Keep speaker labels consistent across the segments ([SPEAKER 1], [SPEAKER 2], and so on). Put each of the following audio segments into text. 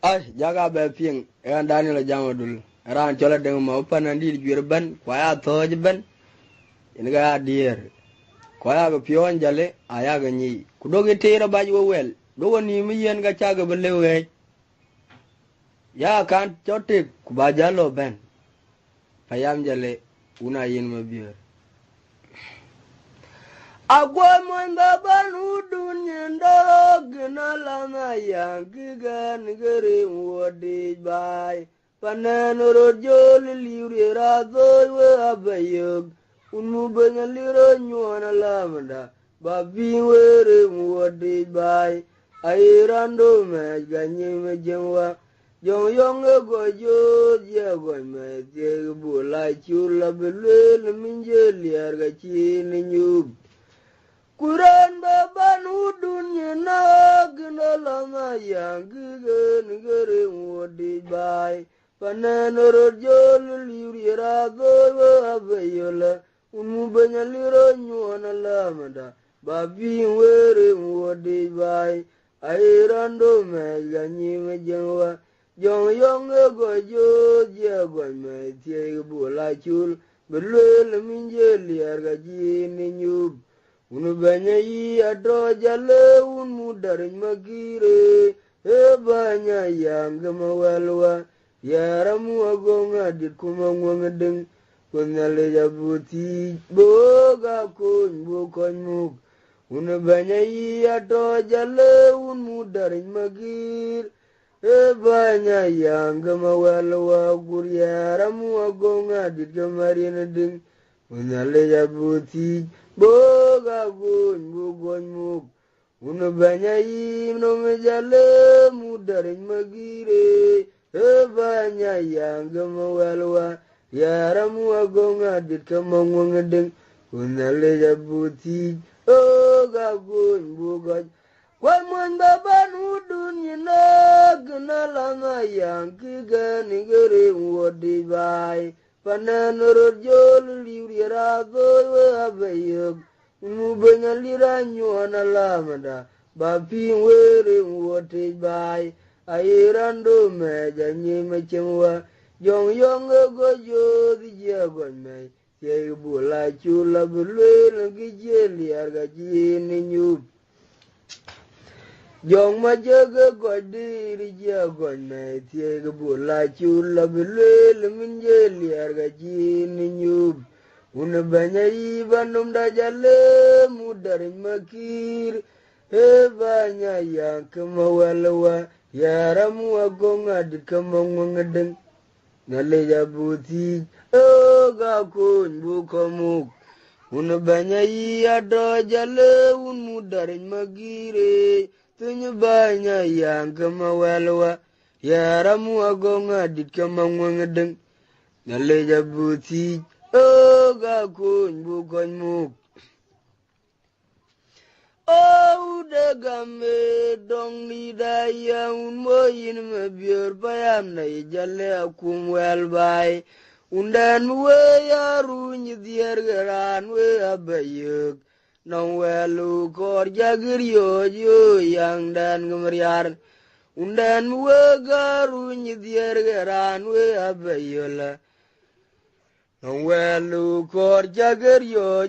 [SPEAKER 1] Ay, jaga be ping, eran Daniel Jamadul. Ran chola deng ma upan andi juer ban, kwaya thoj ban, inga dier. Kwaya ga pion jale, aya ga nyi. Kudogi tira baju wel, dogo ni mi yen ga chaga belewe. Ya kan chote kubajalo ben. Payam jale, una yin mabier. Agwa mwenda banu dunyenda gina lana yang gigan gere wadi bai panen rojol liuri razo we abayog unu banya liro nyuana lamda babi were wadi bai airando me ganyi me jengwa jong yong gojo je go me je bula chula belel minje liar ga chini nyub Kuran baban dunya na gina lama yang gigan gere wadi bai panen rojol liuri razo abayola unu banya liro nyuana lamada babi were wadi bai airando me ganyi me jengwa jong yong gojo je go me tie bula chul belel minje liar ga jini nyub Unu banya yi adro jale unu darin magire banya yang gemawalwa yaramu agonga dit kuma ngwangedeng kunyale jabuti boga kun bukon muk unu banya yi adro jale unu darin magir banya yang gemawalwa gur yaramu agonga dit gemarinedeng kunyale jabuti boga gun bugon muk unu banya yi no mejale mudarin magire banya yang gemawalwa yaramu agonga dit kamangwangedeng unale jabuti oga gun bugon kwa mwanda banu dunya na gnalanga yang kigani gere wodi bai panen rojol liuri razo abayog unu banya lira nyuana lamada bapi were wote bai airando meja nyime chemwa yong yong gojo dije gonme ye bula chula bulwe gijeli arga jini nyub Jong ma jaga godiri jagon me tieg bula chula bilel minje liar ga jini nyub una banya ibanum da jale mudar makir banya yang kemawalwa yaramu agonga dit kamangwangedeng ngale jabuti ga kun bukomuk una banya adro jale un mudar magire Tunya banya yang kemawalwa yaramu agonga dit kamangwangedeng ngale jabuti ga kun bugon muk de game dong ni daya un moyin me bior bayam na jale akum wel bay undan we yaru ni dier garan we abayuk Nong welu kor jagir yo yang dan gemeriar undan we garu nyidier geran we abayola Nong welu kor jagir yo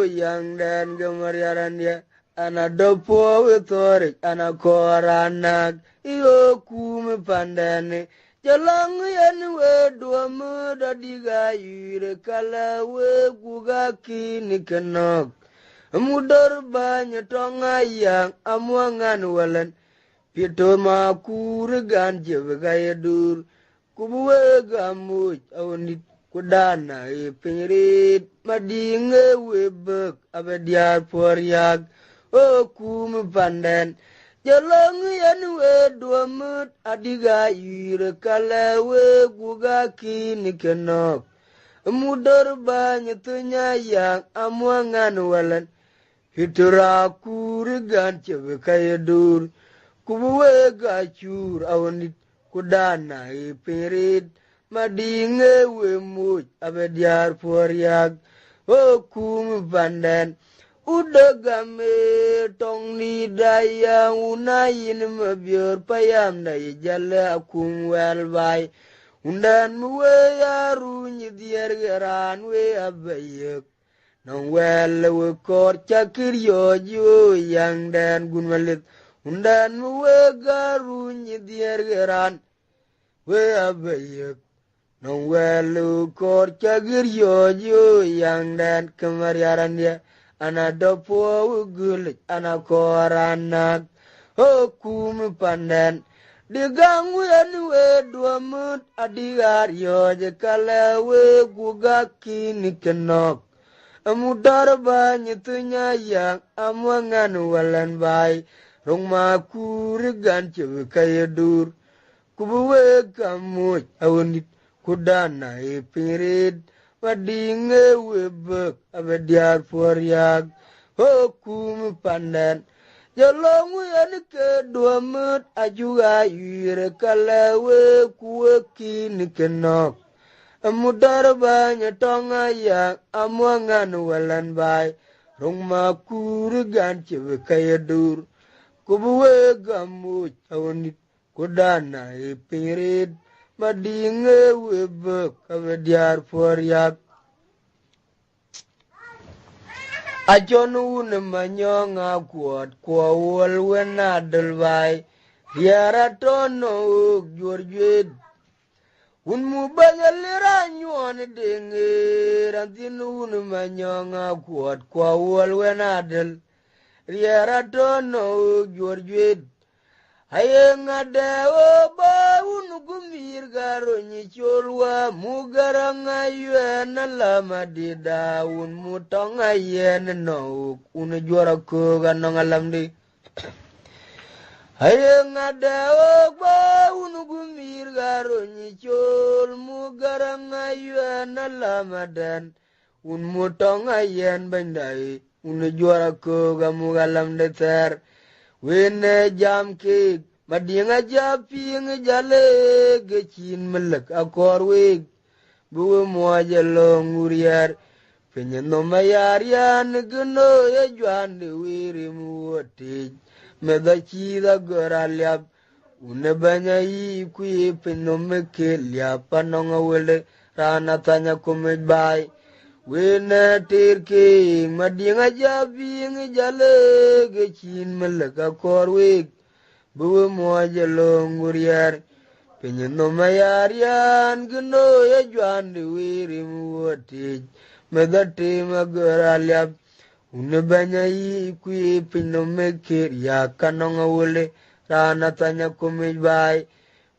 [SPEAKER 1] yang dan gemeriaran ya ana dopo we torik ana koranak iyo kume pandane jalang yan we dua muda digayure kala we gugaki ni kenok Mudar banya tonga yang amuangan walan Pito makure ganje gaya dur Kubuwe gamuj awanit kudana penyerit Madinge webek abadiar poriak O kume pandan Jalang yan we dua mut adiga yure kala we gugaki ni kenok Mudar banya tunya yang amuangan walan Hitura kurigan cebe kaya dur Kubuwe gacur awanit kudana penyerit Madinge we muj abadiar poriak O kume pandan udagame tong ni daya unayin mabior payam na ijala kum wel bai undan muwe yaru ni dier geran we abayek nong wel we kor chakir yo yang dan gun malit undan muwe garu ni dier geran we abayek nong wel kor chakir yo yang dan kemariaran dia ana dopo gulik ana koranak hukum pandan digang we dua mut adigar yo je kala we gugaki ni kenok amudar banyitunya yang amangan walan bai rongma kurigan cewe kaya dur kubuwe kamu awunit kudana pirit wadinge webek abediar poriak hukum pandan jalong yan ke dua mut ajuga yire kalawe kuwe kini kenok amudar banyak tonga yang amangan walan bai rong makuri ganci kaya dur kubuwe gamu awanit kudana pirit madinge webek abediar poriak ajonu ne manyong akuat kwa wol wena delbai diara tono jorjed un mubanya liranyon denge rantinu ne manyong akuat kwa wol wena del diara tono jorjed Ayang adawa baun gumir garo ni cholwa mugarang ayuan lama di daun mutong ayen no una juara ko ganong alam di Ayang adawa baun gumir garo ni chol mugarang ayuan lama dan un mutong ayen bandai una juara ko gamu alam de ter Wene jam ke madinga japing jale gechin melek akor weg buwe moja long uriar penyeno mayar yan geno ya juan de wiri muoti medachi da goralyap une banya yi kui penno meke liap panonga wele rana tanya kumet bai Wena tirke madinga japing jale gechin meleka korwek buwe moja long uriar penyeno mayar yan geno ya juan de wiri muoti medate magaralyap une banya yi kui penno meke ya kanonga wole rana tanya kumet bai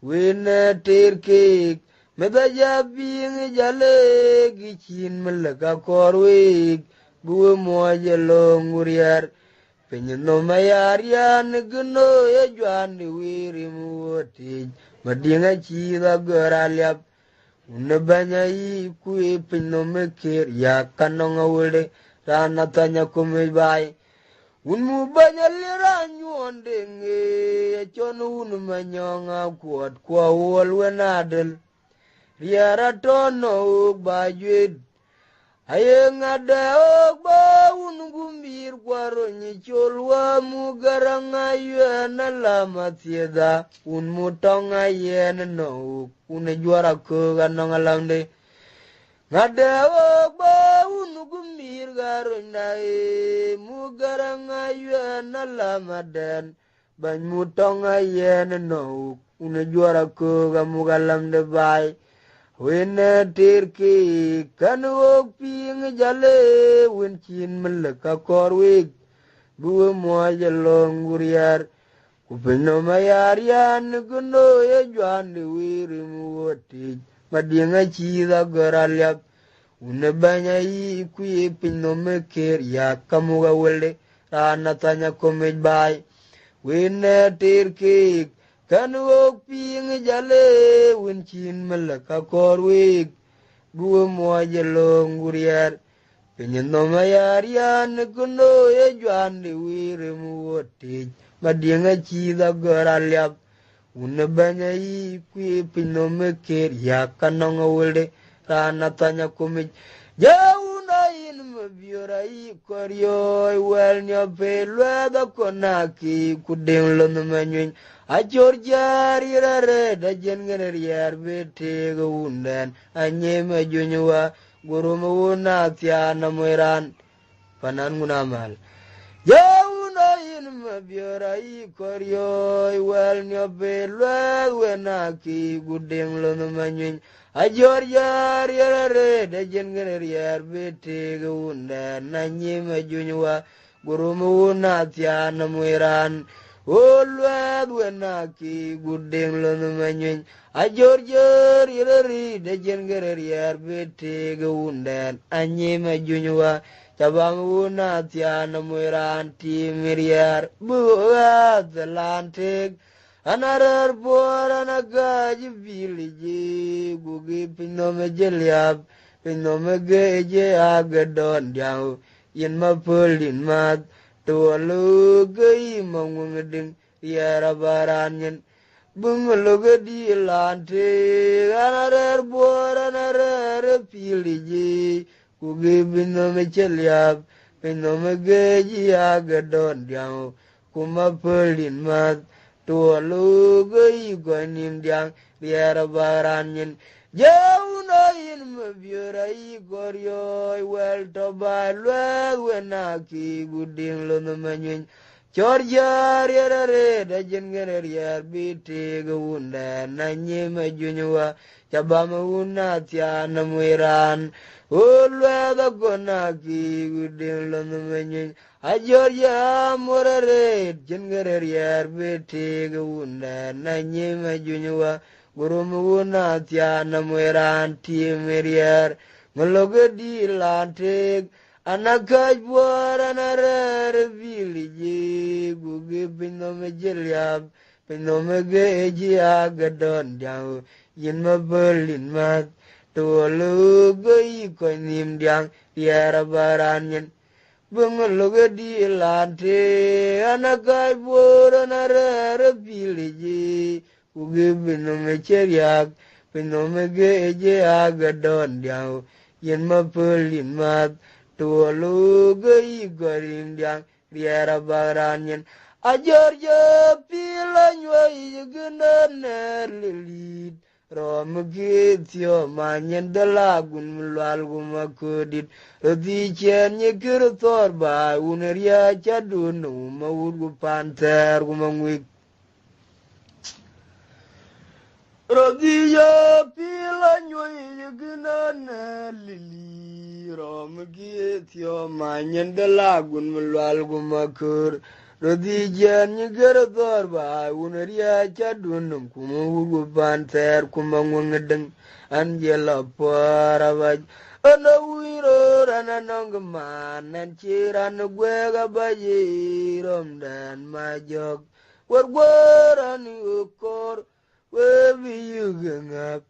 [SPEAKER 1] Wena tirke Meda japing jale gichin meleka korwek buwe moja long uriar penyeno mayar yan geno ya juan de wiri muoti madinga chida goralyap une banya yi kui penyeno mekir ya kanonga wole rana tanya kumet bai un mu banya liranyon denge ya chono un manyonga kuat kwa wol wenadel Riara tono bajud Ayang ada ba ungumbir kwaro ni cholwa mugarang ayuan lama tiada un mutong ayen no un juara ko ganong alam de ngada ba ungumbir garo nai mugarang ayuan lama dan ban mutong ayen no un juara ko gamugalam de bai Wena tirki kan wok ping jale wen chin meleka korwek buwe moja long uriar kupeno mayar yan geno ya juan de wiri muoti madinga chida goralyap une banya yi kuye pino meker ya kamuga wele rana tanya komet bai Wena tirki kan wok ping jale wen chin meleka korwek buwe moja long uriar penyeno mayar yan geno ya juan de wiri muoti madinga chida goralyap une banya yi kui pino meker ya kanonga wele rana tanya kumit jauna in mabiora koryo wel nyope lweda konaki kudeng lon manyun achor jari rare da jengere yar bete gundan anye majunywa gurumu wuna tiana mwiran panan ngunamal Jauno in mabiora koryo wel nyope lweda ki kudeng lon manyun Ajor yar yarare da jengere yar bete gunda nanyi majunywa gurumu na tiana mwiran olwad wenaki gudeng lonu manyun ajor yor yarare da jengere yar bete gunda nanyi majunywa cabang na tiana mwiran timir yar buat zelantek Anarar por anagaji viliji gugi pinome jeliab pinome geje agadon diau yin ma pulin mat tualu gei mangungeding yara baranyen bungaloga di lante anarar por anarar viliji gugi pinome jeliab pinome geje agadon diau kuma pulin mat tua luga iga nimdiang biara baranyin jauh nain mabiara igoryo wel toba lwa wenaki guding lo namanyun Chorjar yarare da jengere yar biti gunda nanye majunywa cabama una tiana mwiran ulwa da konaki guding lo namanyun Ajor ya morare jengere yar bete gunda nanye majunywa gurumu na tiana mwiran timir yar ngaloge di lantek anakaj buara narare viliji gugi pinome jeliab pinome geji agadon diang yin mabelin mat tualu gei konim diang tiara baranyen Bungaloga di lante anakai buora narara viliji ugi binome cheriak binome geje agadon diau yen mapelin mat tualuga igarin diang riara baranyen ajar je pilanywa igenaner lilit Romgitio manyen dalagun mulal gumakudit Rodi chen nyekir torba uneria chadun umawud gupanter gumangwik Rodi ya pilanyo yegnana lili Romgitio manyen dalagun mulal gumakur Rodi jen nyekir torba uneria chadun kumawud gupanter kumangwangedeng Anjela paravaj Ana wiro rana nongman Nanchiran gwega bayi Romdan majok Warwaran ukor Webi yugengap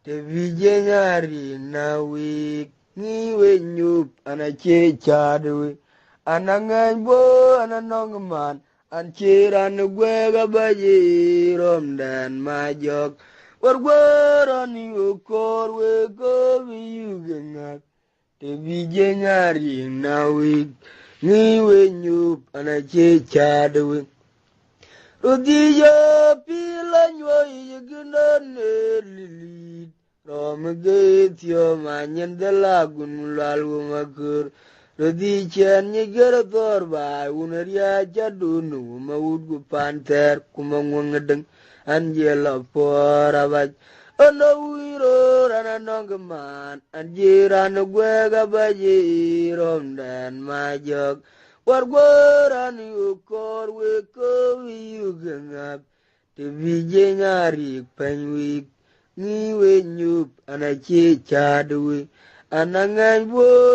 [SPEAKER 1] Tebi jenyari na wik Niwe nyup Ana chadwi Ana ngajbo Ana nongman Anchiran gwega bayi Romdan majok Warwaran ukor weko biyugengak Tebije nyari nawik Niwe nyup anache chadwe Rudiya pilanywa yegunane lilit Romgetyo manyen dalagun mulal gumakur Rudi chen nyegera torba unaria jadunu mawud gupanter kumangwangedeng Anjela poravaj Ana wiro rana nongman Anjiran gwega bayi Romdan majok Warwaran ukor weko wiyugengap Tebije nyari penwik Niwe nyup anache chadwe Anangan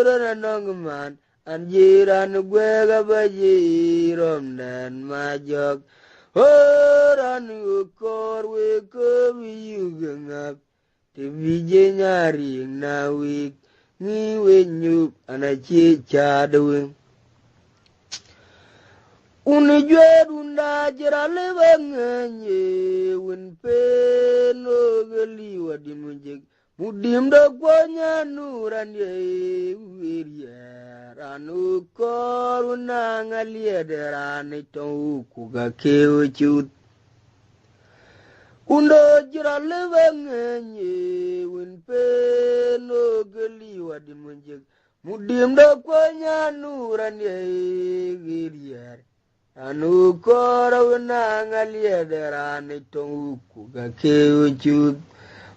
[SPEAKER 1] rana nongman Anjiran gwega bayi Romdan majok Orang ukor weko wiyugengap Tebije nyari nawik Niwe nyup anache chadwe Unijwe dunda jirale banganye Win peno geliwa dimujik mudim da kwanya nuran ye wiriya ranu koruna ngalia de rani to kuga kewo chut undo jira lebangenye winpe no gali wadin munjek mudim da kwanya nuran ye wiriya ranu koruna ngalia de rani to kuga kewo chut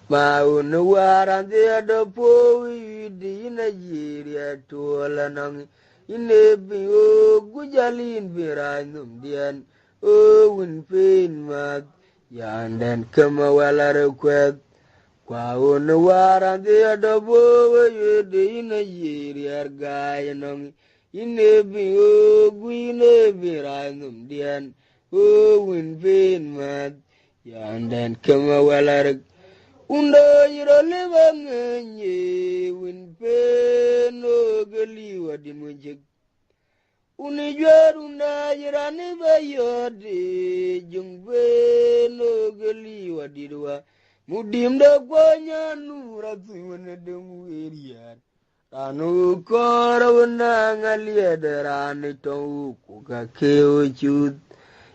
[SPEAKER 1] Maun waran dia do po di Nigeria to lanang inebi o gujalin biranum dian o win pain mat yandan kama wala request kwaun waran dia do po di Nigeria gayanong inebi o guine biranum dian o win pain mat yandan kama wala request Undo yiro lebangenye winpe no gali wadin munjek uni jwaruna yirani bayode jungbe no gali wadirwa mudim da kwanya nura tuwana demu eriyan ranu korawana ngalia derani tau kuka keo chut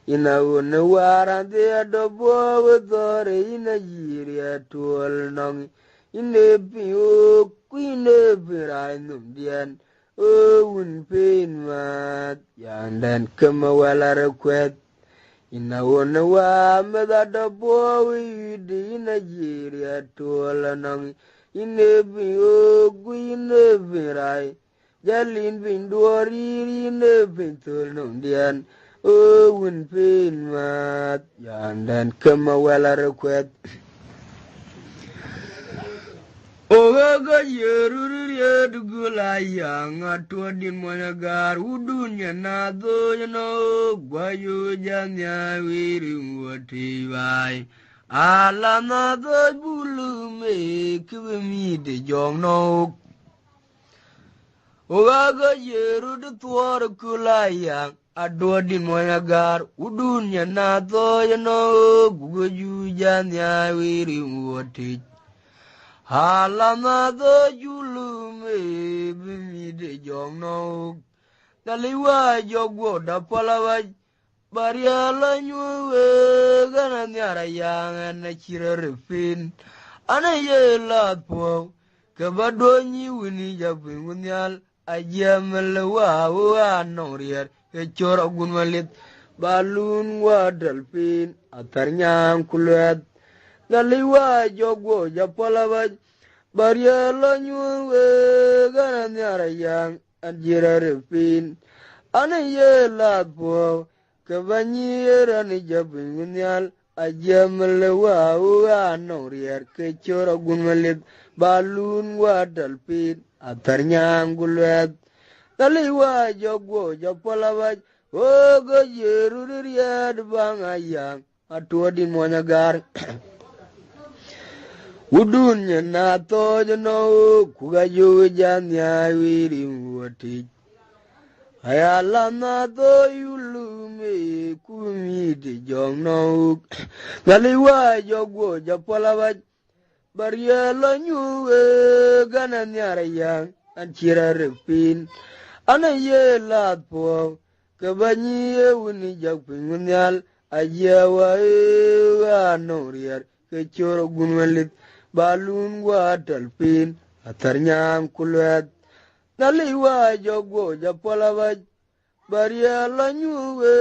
[SPEAKER 1] Ina wuna waran dia do bo dore ina yiria tuol nong ine piu kuine birai num dian o wun pain mat yandan kama wala request ina wuna wa meda do bo di ina yiria tuol nong ine piu kuine birai jalin bin duori ine pintul num dian Oh, win pain mat, yandan kama wala request. Oh, ga yeru yedu gula yang atwa din monagar udunya nado yano gwayo janya wiri wati vai. Ala nado bulu me kibimi de jong no. Oh, ga yeru de tuar gula yang. Adua din moyagar udunya nato yano gugu janya wiri wati halama do julume bimi de jongno taliwa jogo da palawa bariala nyuwe gana nyara yang na chirarefin ana yela po kabadonyi wini japin wunyal ajamalawa wa norier Echor agun malit balun wa dalpin atarnya kulet daliwa jogo japalawaj bariala nyuwe gana nyara yang anjira refin ane ye latpo kabanyira ni jabin gunyal ajamalawa wa norier kechor agun malit balun wa dalpin atarnya kulet Taliwa jogo japalawaj ogo yeruriad bang ayang atua din monagar udunya nato jano kugayo janya wiri wati ayala nato yulume kumidi jongno taliwa jogo japalawaj bariala nyuwe gana nyara yang anchira repin Ana ye latpo kabanyi wuni jakpin wunyal ajawa wa norier kechoro gunwalit balun wa talpin atarnyam kulwet naliwa jogo japalawaj bariala nyuwe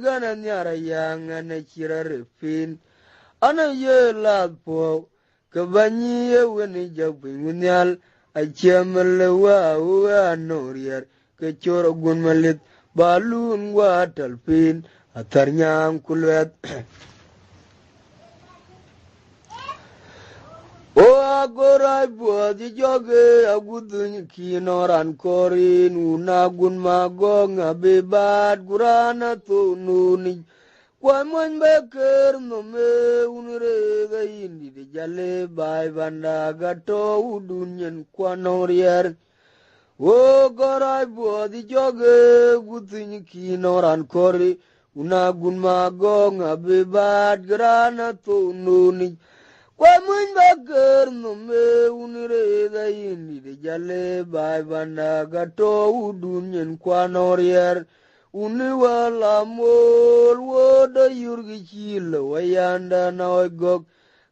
[SPEAKER 1] gana nyara yang ana chira refin ana ye latpo kabanyi wuni jakpin wunyal ajamalawa wa norier kechor gun malit balun wa talpin atarnyam kulwet o agora bodi joge agudun kinoran korin unagun magong abebat gurana tununi Kwaman beker no me unre ga indi de jale bai banda gato udunyen kwanorier o gorai bodi joge gutin kinoran kori unagun magong abebat grana tununi kwa mun bakar no me unire da indi de jale bai banda gato udunyen kwa norier uni wala mol woda yurgi chilo wayanda na ogok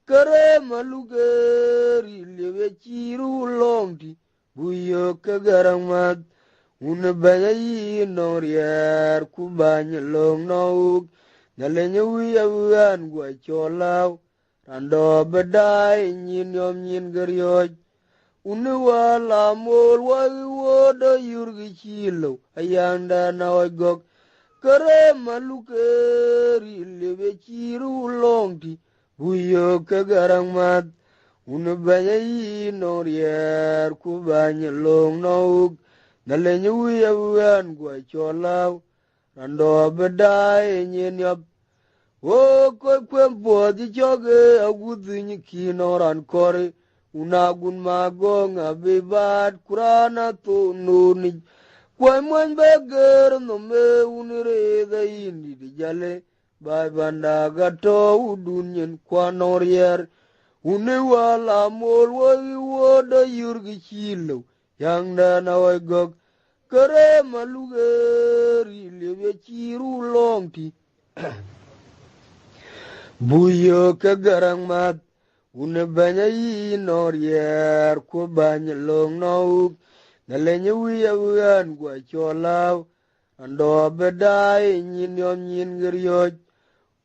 [SPEAKER 1] kare malugeri lewe chiru lomti buyo kagaramat uni banya yi norier kubanya long nauk nyalenya wiya wiyan gwa cholaw rando bedai nyin yom nyin geryoj uni wala mol wagi woda yurgi chilo ayanda na ogok kare malukeri lebe chiru longti buyo kagarang mat uni banya yi norier kubanya long nauk nalenya wiya wiyan gwa cholaw rando bedai nyin yop wo ko kwempo di choge agudhi nyiki noran kore unagun mago ngabe bat kurana to nuni kwa mwan beger no me unire da indi di jale bai banda gato udunyen kwa norier uni wala mol wagi woda yurgi chilo yang da na wagok kare malugeri lebe chiru longti buyo kagarang mat une banya yi norier ko banya long nauk nalenya wiya wiyan gwa cholaw ando bedai nyin yom nyin geryoj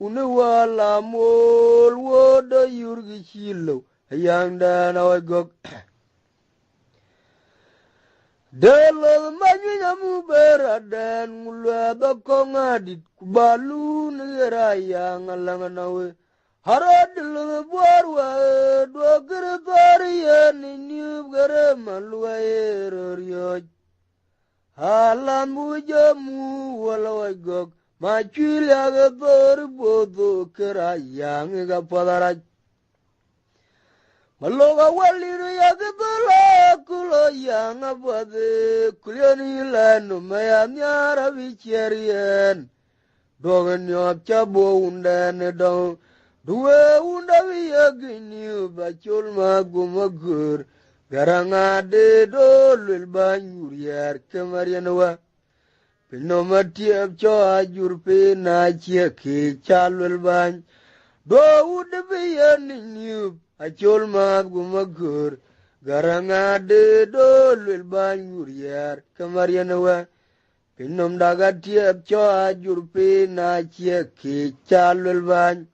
[SPEAKER 1] une wala mol woda yurgi chilo ayang da na wagok Delo manyina muberadan mulwa bakongadit kubalu ngeraya ngalanganawe haradil buarwa do gertariya ninyub gere malwa erorioj halam jamu walawagok machila gator bodo keraya ngapadaraj Maloga waliru yagdola kulo yanga bade kuliani lanu maya nyara vicherian dogan yop chabo undane dong duwe undawi yagini bachol magumagur garanga de dolul banyuriar kemarianwa pinomatiap cho ajur pe na chiake chalul bany do udawi yaninyu Achol magumagur garanga de dolul banyuriar kemarianwa pinom daga tiap cho ajur pe na chiake chalul bany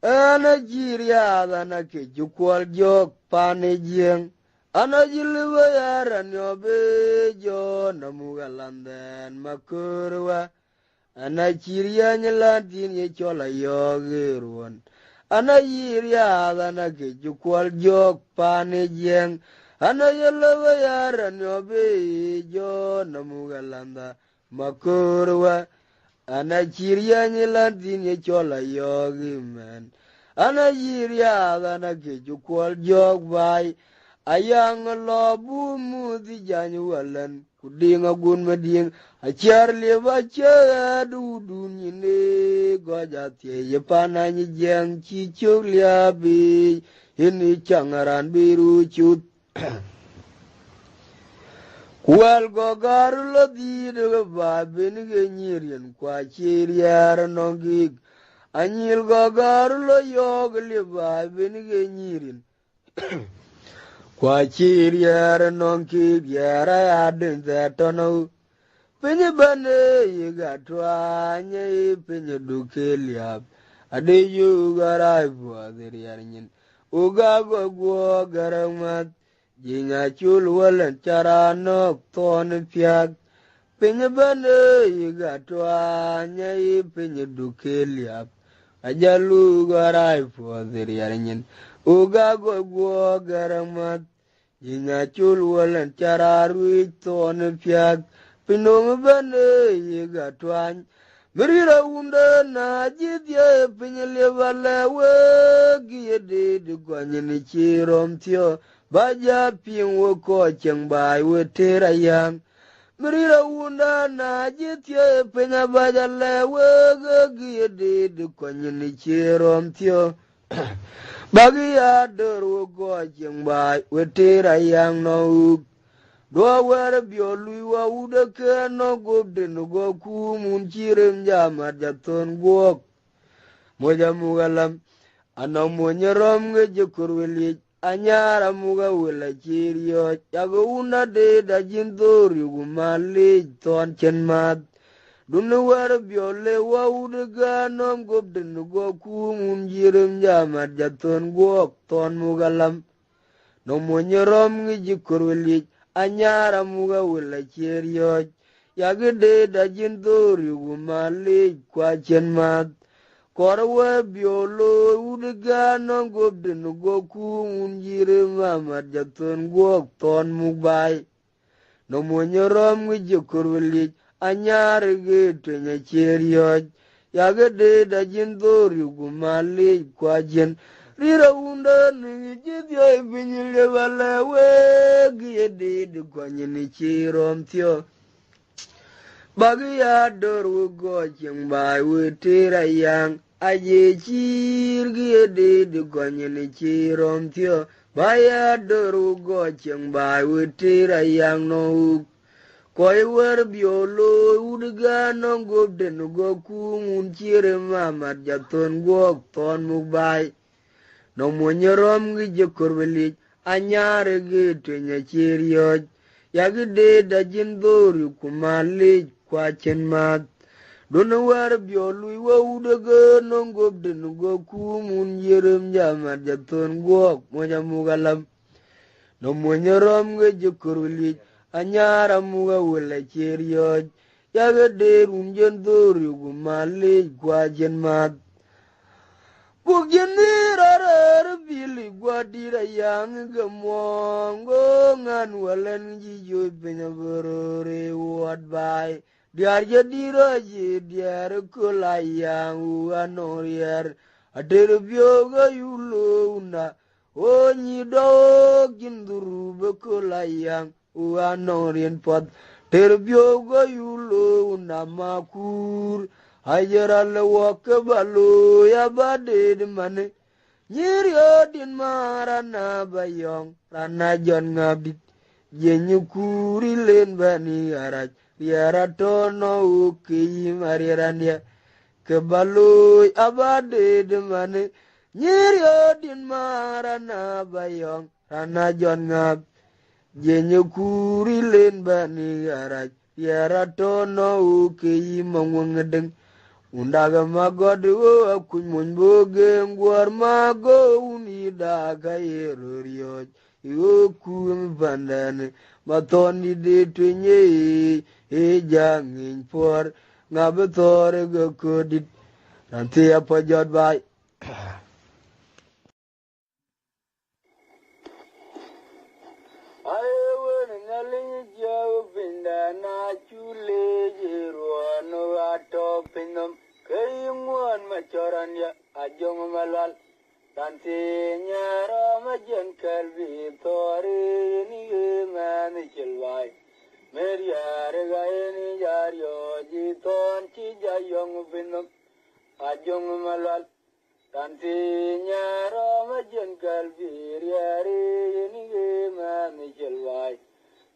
[SPEAKER 1] ana jiria ana ke jukwal jok pane jieng ana jilwa yaran yobe jo namugalanden makurwa ana jiria nyeladin ye chola yogeruan ana yiria ana ke jukwal jok pane jieng ana jilwa yaran yobe jo namugalanda makurwa ana jiria nyeladin ye chola yogimen ana yiria ana ke jukwal jok bai ayang lobu mudi janyu walan kudinga gun mading achar leba cha du dunyine gojatye yepana ni jeng chi chulya bi ini changaran biru chut Kwal gogaru lo di de babin ge nyirien kwa chiriar nongig anyil gogaru lo yog le babin ge nyirin kwa chiriar nongig yara adin zatono pinye bane yiga twanye pinye dukeliab ade yu garai bua diriar nyin uga go garamat Jinya chul walan caranok ton piag Pinya bane yiga twanya yi pinya dukeliap Ajalu garai po diriarinyin Uga go garamat Jinya chul walan cararui ton piag Pinong bane yiga twany Merira unda na jidya pinya lewala wagi yede Dugwanya chirom tio Baja ping wo ko cheng bai wo tera yang Merira unda na jitye penya baja le wo gi de de konye ni chirom tio Bagi ada rogo jeng bai wetera yang no do wara biolu wa uda ke no gobde no go ku mun chirem jamar jaton go moja mugalam ana monya rom nge jekur weli anyara muga wela chirio yago una de da jindori gumali ton chenmat Dunu war biole wa udaga nom gobden go kumun jirim jamar jaton go ton mugalam no monyerom ngi jikurwili anyara muga wala cherio yagde da jindori gumali kwa chenmat korwa biolo udaga nom gobden go kumun jirim jamar jaton go ton mubai no monyerom ngi jikurwili anyar gitu nya cherio yagde da jindori gumali kwa jen rira unda ni jidio binyile wala we gide de kwanye ni chirom tio bagi ya doru go cheng bai we tira yang aje chir gide de kwanye ni chirom tio baya doru go cheng bai we tira yang no Koi war biolo udaga no gobde no go kumun chire mamar jaton go ton mubai no monyerom gi jekorweli anyare gi tenya chirio yagde da jindori kumali kwa chenmat dono war biolo wa udaga no gobde no go kumun yirem jamar jaton go moja mugalam no monyerom gi jekorweli anyara muga wala cherio yaga de runjen dori gumali kwa jenmat bugeni rarar bili gwadira yang gamongo ngan walan jijo penya berore wad bai diar jadira je diar kulayang uanorier ader bioga yulo una o nyidog jinduru bekulayang Uanorian pot terbio go yulo namakur hajara lewak balu ya bade de mane nyirio din marana bayong rana jon ngabit jenyukuri len bani araj biara tono uki mariran ya kebalu abade de mane nyirio din marana bayong rana jon ngabit Jenye kuri len bani araj yara tono uke yima ngedeng undaga magod akuny mon boge ngwar mago unida ka yerorioj yokum bandane matoni de twenye jangin por ngabetore go kodit nanti apa jod bai na chule jiruano ato pinam kayunguan machoran ya ajong malal tanti nyara majan kalbi tori ni mani chilwai meriare gaini jario jiton chi jayong pinam ajong malal tanti nyara majan kalbi riari ni mani chilwai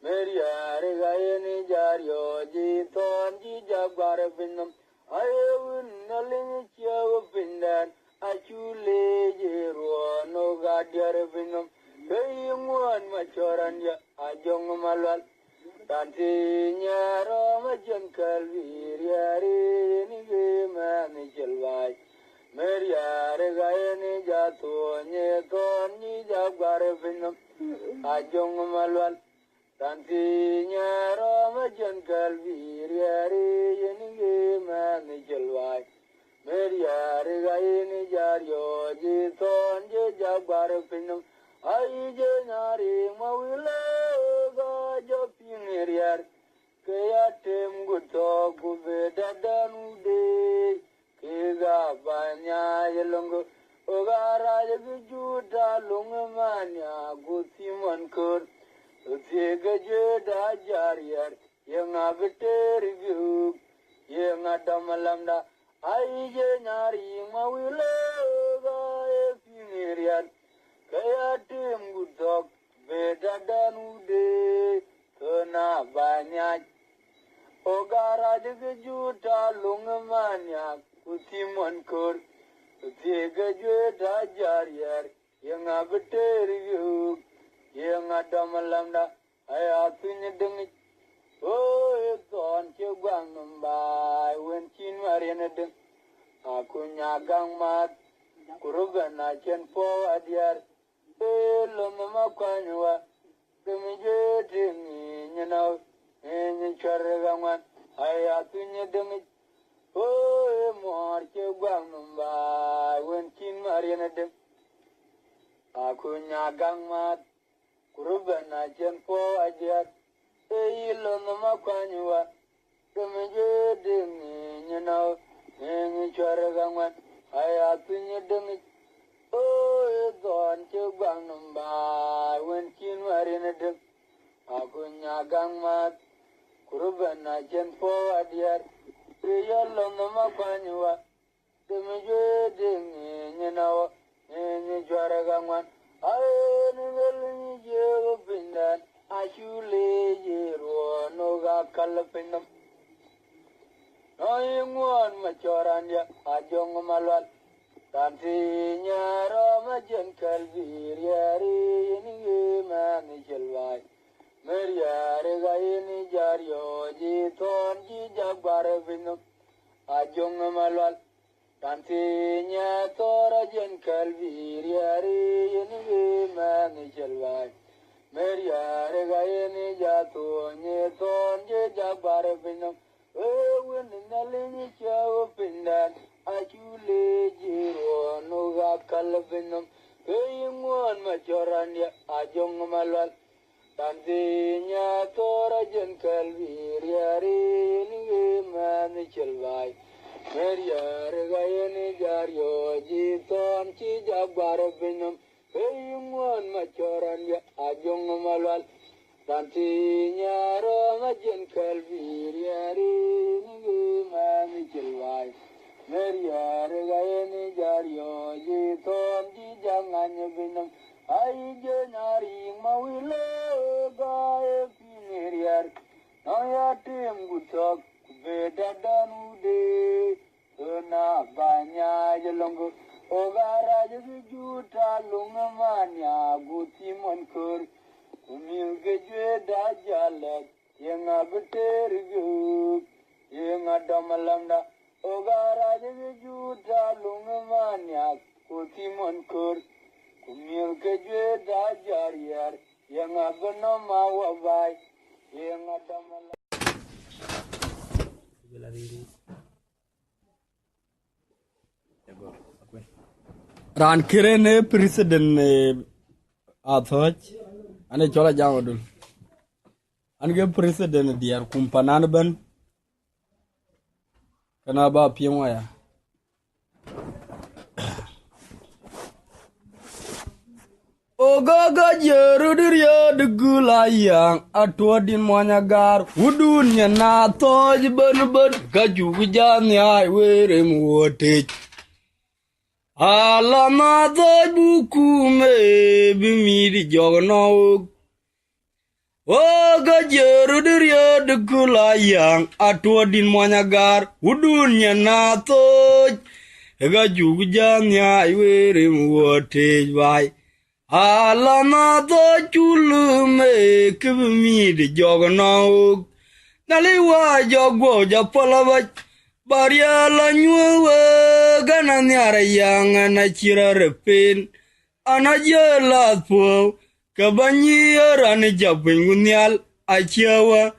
[SPEAKER 1] Meriare gaini jario jiton jijagare pinam ayewin naling chiaw pindan achule jiruano gadiare pinam kayunguan machoran ya ajong malwal tanti nyaro majan kalviriari ni gemani chelwai Meriare gaini jato nyeton jijagare pinam ajong malwal Tanti nyara majan kalviriari yeninge mani jelwai Meriari gaini jario jiton je jagbar pinam Ai je nyari mawile ga jo pingiriar Kaya tem guto gube dadanude Kiga banya yelongo Oga raja gujuda lungamanya gutiman kur Utiga jeda jariyar yang abitergu yang adamalamda aije nyari mawile ga gajwe da jariyar yang abeteri yuk yang adamalanda ayatunya dengit oh ton cebang nembai wencin mariana deng aku nyagang mat kurugan ajen po adiar lo mama kwanywa kemije dingi nyenau nyen charagangan ayatunya dengit oh mor cebang nembai wencin mariana deng aku nyagang mat kurugan ajen po adiar lo mama kwanywa kemije dingi nyenau nyen charagangan ayatunya dengit oh don cebang nembai wencin marina deng aku nyagang mat kurban ajen po adiar yallo nama kwanywa demeje dengi nyenawa nyenye juara gangwan ayo ningalini jero pindan asule jero noga kalpinam ayengwan macoran ya ajong malwal tantinya ramajan kalbir yari ini mani jelwai meriare gaini jaryo jiton jijagbar binum ajong malwal tantinya torajan kalbir yari ini mani jelwai meriare gaini jaton jiton jijagbar binum when nalini chao pindan achule jiro noga kalbinum eyingwan machoran ya ajong malwal tantinya torajan kalbir yari ni mani chelwai meriyar gayani jaryo jiton chi jagbar binum eyingwan machoran ya ajong malwal tantinya romajan kalbir yari ni mani chelwai meriyar gayani jaryo jiton chi jangan binum ai jenari mawilo gae pineriar naya tim gutok beda danude na banya jelongo ogara juta lungamanya guti monkur umil gejwe dajalet yang abtergu yang adamalanda ogara juta lungamanya guti monkur umil kejwe da jariyar yang agno mawabai yang adamala ran kirene president athoj ane chola jamadul ange president diar kumpanan ban kana ba piemwaya Ogaga jerudiria de gulayang atwadin manyagar wudunya na toj ben kaju janya were muote ala na toj buku me bimiri jogno Oga jerudiria de gulayang atwadin manyagar wudunya na toj kaju janya were muote vai Alama to chulume kibmi de jogno naliwa jogo japalawa baria la nyuwa gananyara yang anachira repin anajela po kabanyi rani jabingunyal achiawa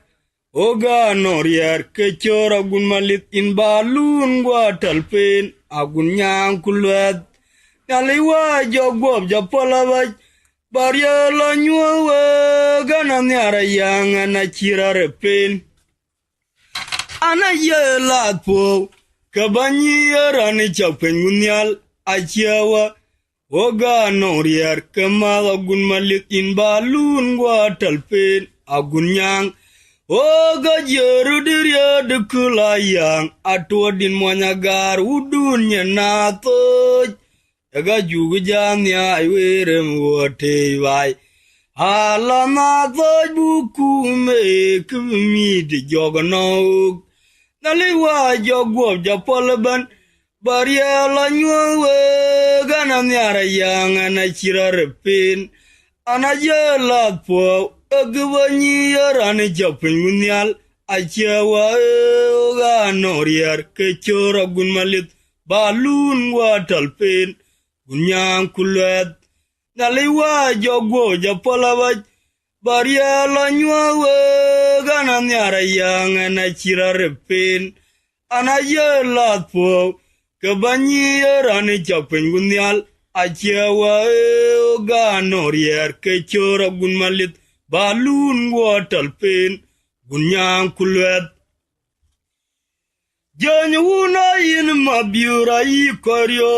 [SPEAKER 1] oga noriar kechora gunmalit in balun gwa talpin agunyang kulwad Naliwa jogob japalawa baria la nyuwa gananyara yang anachira repin anajela po kabanyi rani jabingunyal achiawa oga noriar kamala gunmalik in balun gwa talpin agunyang oga jerudiria de kulayang atwadin manyagar udunya natoj Ega jugu janya iwere mwote vai Ala na thoj buku me kumi di joganog Naliwa jogwob japalaban Baria la nyuwe gana nyara yang anachira repin. Anajela po agwanyi yarani japin gunyal. Achawa ga noriar kechora gunmalit. Balun watalpin. Gunyang kulwet. Naliwa jogo japalawaj. Baria la nyuwe gana nyara yang anachira repin. Anajela po Kabanyi rani chapin gunyal, achewa ga norier kechora gunmalit, balun watal pen, gunyang kulwet. Janyuna yin mabiura yi koryo,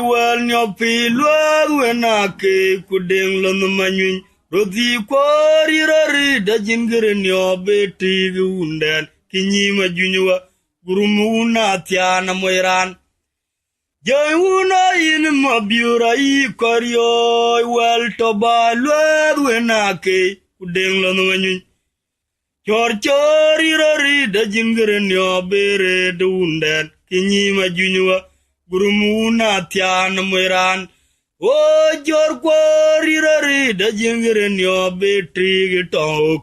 [SPEAKER 1] wel nyopi lwag wenake, kudeng lon manyun, roti kwari rari da jingere nyobe tigi unden, kinyima junywa, gurumuna tiana moiran. Jayuna in mabiura yi koryo wel toba lwed wenake kudeng lo nwanyu chor irari da jingere nyo bere dunden kinyi majunywa gurumuna tiana mwiran o jor kwar irari da jingere nyo betri gitok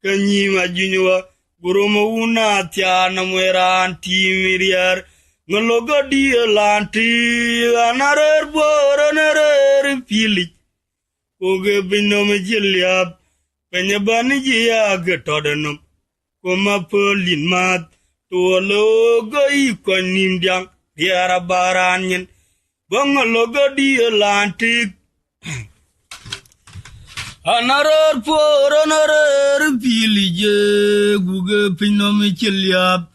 [SPEAKER 1] kinyi majunywa gurumuna tiana mwiran timiriar Ngologo di lanti anarer bor anarer pili Koge binom jiliab Penyabani jia getodanum Koma pelin mat Tuologo ikon nimdiang Diara baranyin Bangologo di lanti Anarer bor anarer pili je Guge binom jiliab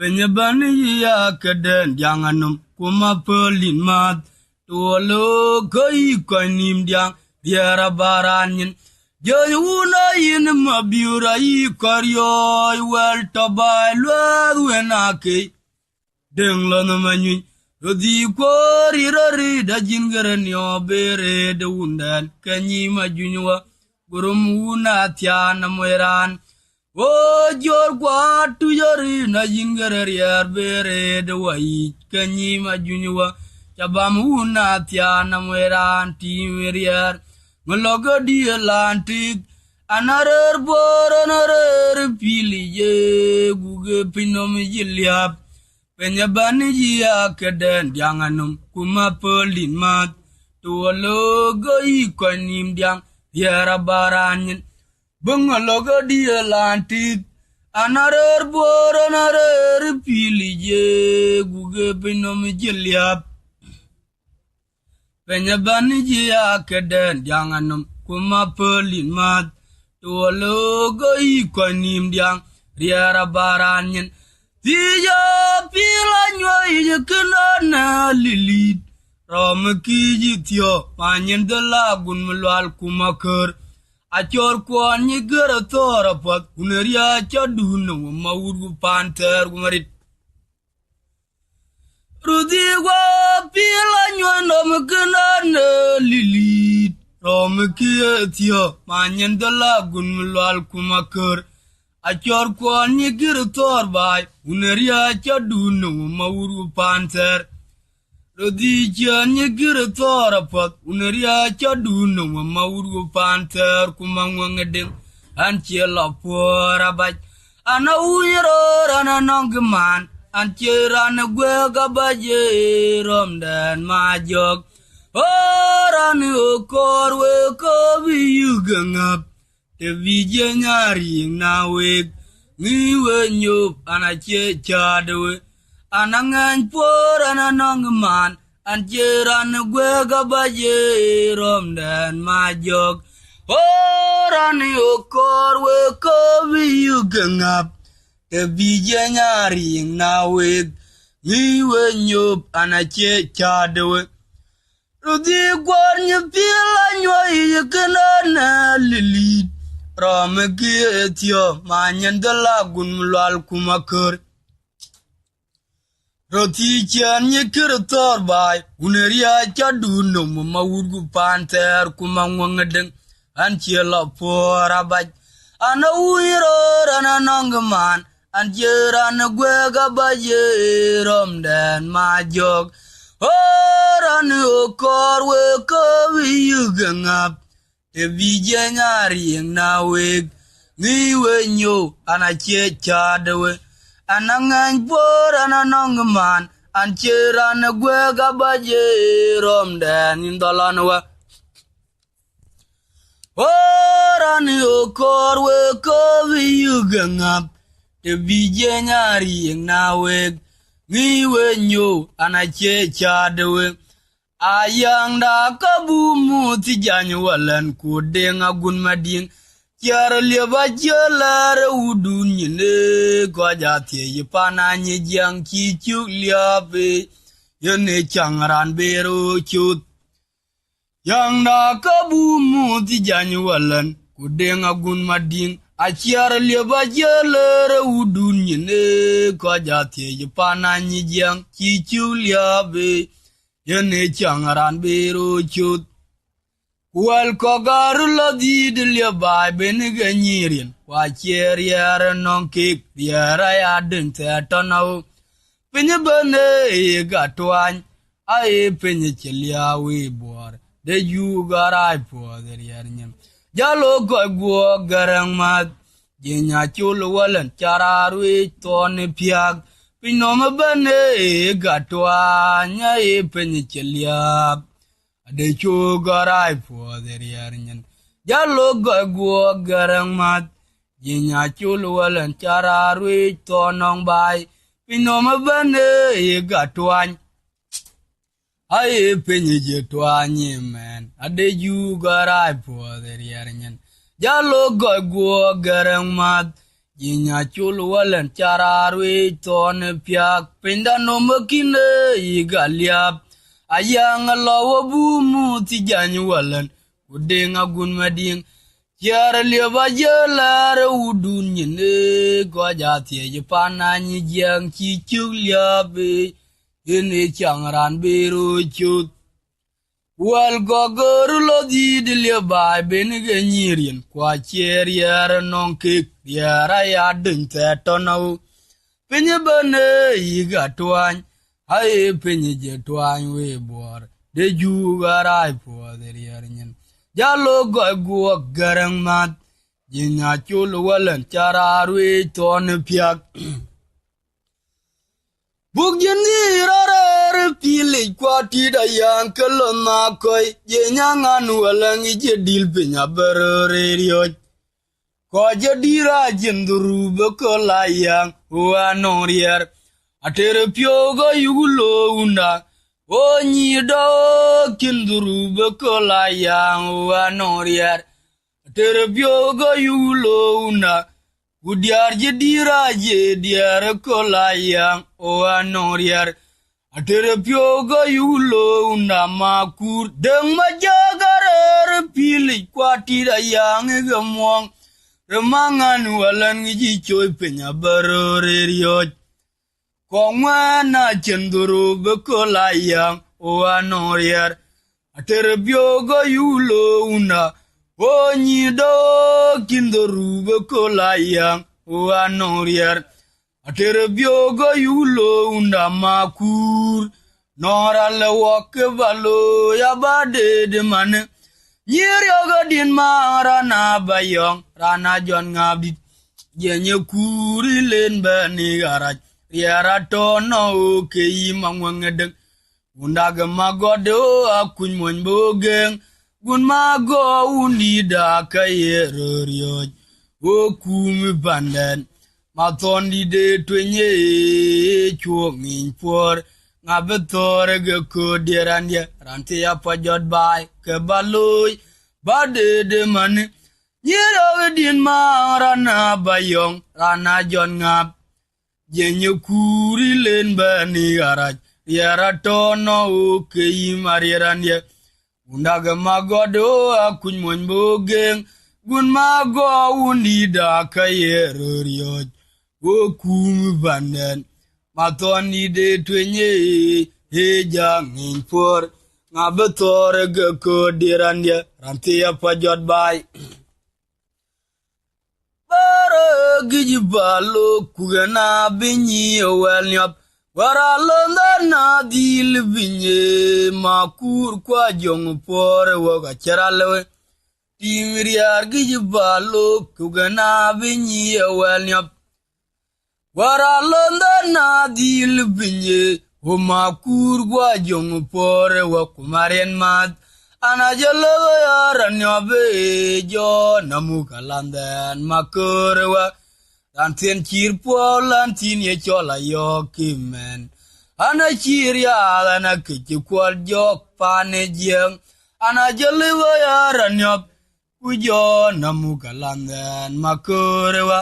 [SPEAKER 1] Penyabani ya keden janganum kuma pelin mat tuolo koi koinim diang biara baranyin jayuna yin mabiura yi koryo wel tabai lwad wenake deng lana manyun rodi kori rari da jingere nyo bere de undan kanyi majunywa gurum una tiana mweran O jor kwa tu yori na jingere riar bere de wai kanyi majunywa chabam una tiana mweran timiriar ngologo di Atlantic anarer bor anarer pili ye guge pinom jiliap penyabani jia keden janganum kuma pelin mat tuologo ikonim diang biara baranyin Bungalogo di Atlantic anarer bor anarer pili je guge pinom jiliap penyabani jia keden janganum kuma pelin mat tuologo ikonim diang riara baranyin tiya pila nyoy kenana lilit romki jityo panyen de lagun mulwal kumaker Achor kwan ni gara tora pat uneria chaduna mawudu panter gumarit Rudi wa pila nyono mkenana lilit romki etio manyen de lagun mulwal kumaker Achor kwan ni gara tor bay uneria chaduna mawudu panter Rodi janye gira tora pat uneria chaduna mawudu panter kumangwangedeng anche la pora baj ana uyiro ana nongman anche rana gwega baje romdan majog orani okorwe ko biyugangap te vije nyari nawe niwe nyop ana che chadwe Anangan por ananongman anjeran gwega baje romdan majog orani okor we ko biyugangap te bije nyari nawe niwe nyop anache chadwe rudi gwarnya pila nyoy yekanana lilit romgi etio manyan dalagun mulal kumaker Roti chan ye kirator bay uneria chaduna mawudu panter kumangwangedeng anche la pora baj ana uiro ana nongman Anjeran gwega baye rom den majok. Oran okor we ko yugangap. Te vije nyari na weg. Niwe nyo anache chadewe. Anangan por ananongman. Anjeran gwega baye rom den indolanwa. Oran okor we ko yugangap. Te vije nyari na weg. Niwe nyo anache chadewe. Ayang da kabumu ti janyu walan kudenga gun mading. Kiara liaba jalara udun yine kwa jati yipana nye jang kichuk liabe. Yene changran bero chut. Yang da kabumu ti janyu walan kudenga gun mading. Achiara liaba jalara udun yine kwa jati yipana nye jang kichuk liabe. Yene changaran bero chut. Kual kogaru la di lia bai beniga nyirin. Kwa chier yara non kik yara ya dun te tonau. Pinye bane e gatwany. Ae pinye chelia we boar. De yu garai po der yar nyam. Jalo koi guo garang mat. Jinya chulu walan chararwe tone piag. Pinoma bane e gatwany. Ae pinye chelia. Ade chu garai po der yar nyen. Jalo goi guo garang mat. Jinya chulu walan chararwe tonong bai. Pinoma bane e gatwany. Ae penye je twanyi man. Ade ju garai po der yar nyen. Jalo goi guo garang mat. Jinya chulu walan chararwe tone piak. Pinda no makine i galiap. Ayang alawa bumu ti janyu walan. Kudenga gun mading. Kiara liaba jalara udun yine. Kwa jati jepana nyi jang chichuk liabe. Yene changran bero chut. Wal gogoru lo di liaba beniga nyirin. Kwa chier yara non kik. Yara ya dun te tonau. Pinye bane yiga twany. Ae penye je twany we boar. De ju garai po der yar nyen. Jalo goi guo garang mat. Jinya chulu walan chararwe tone piak. Buk jeni rarare pili kwa tida yang kelona koi. Jinya nganu walang ije dil penya berere rioj. Ko jadira jenduru bekola yang wanorier. Atere pyoga yugulo unda. O nyido kinduru bekola yang wanorier. Atere pyoga yugulo unda. Gudiar jedira jediar kola yang wanorier. Atere pyoga yugulo unda makur. Deng majagarer pili kwa tida yang egamwang. Remangan walan ngiji choy penya barore rioj. Kongwana chenduru bekola yang wanorier. Atere bioga yulo una. Onyido kinduru bekola yang wanorier. Atere bioga yulo una makur. Nora lewake valo ya bade de mane. Nyiryoga din marana bayong. Rana jon ngabdit. Jenye kuri len bani garaj. Riara tono ke imang wangedeng. Undaga magodo akuny mon bogeng. Gun mago undi da kaye rorioj. O kumi banden. Matondi de twenye chuok min por. Ngabetore ge kodiran ya. Ranti ya pajot bay ke baloy. Bade de mane. Nyirawe din marana bayong. Rana jon ngab. Jenye kuri len bani garaj. Riara tono ke imariran ya. Undaga magodo akuny mon bogeng. Gun mago undi da kaye rorioj. O kumi banden. Matoni de twenye hejang infor. Ngabetore ge kodiran ya. Ranti ya pajot bay.
[SPEAKER 2] gijibalo kugana binyi welnyap waralonda na dil binye makur kwa jong pore waga charalewe timiriar gijibalo kugana binyi welnyap waralonda na dil binye o makur kwa jong pore wakumarian mad anajalo yaranyobe jo namukalandan makurwa Lantin chirpo lantin ye chola yokimen ana chiria ana kichikwal jok pane jeng ana joliwa yaranyop ujo namukalandan makurwa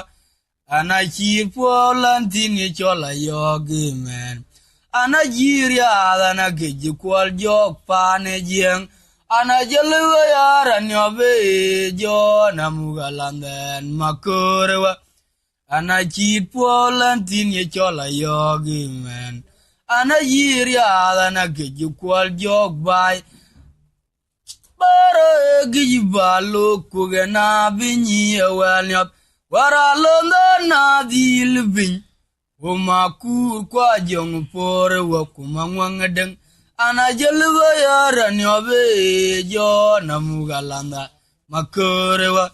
[SPEAKER 2] ana chirpo lantin ye chola yokimen ana chiria ana kichikwal jok pane jeng ana joliwa yaranyobe jo namukalandan makurwa Ana cheat polantin ye chola yogi man. Ana yiria ana keju kwal jog by. Bara gijibalo kugena binyi awanyap. Waralonda na dilbin. Umakur kwa jong pore wakumangwangadeng. Ana jelwa yaran yobe jo namugalanda makorewa.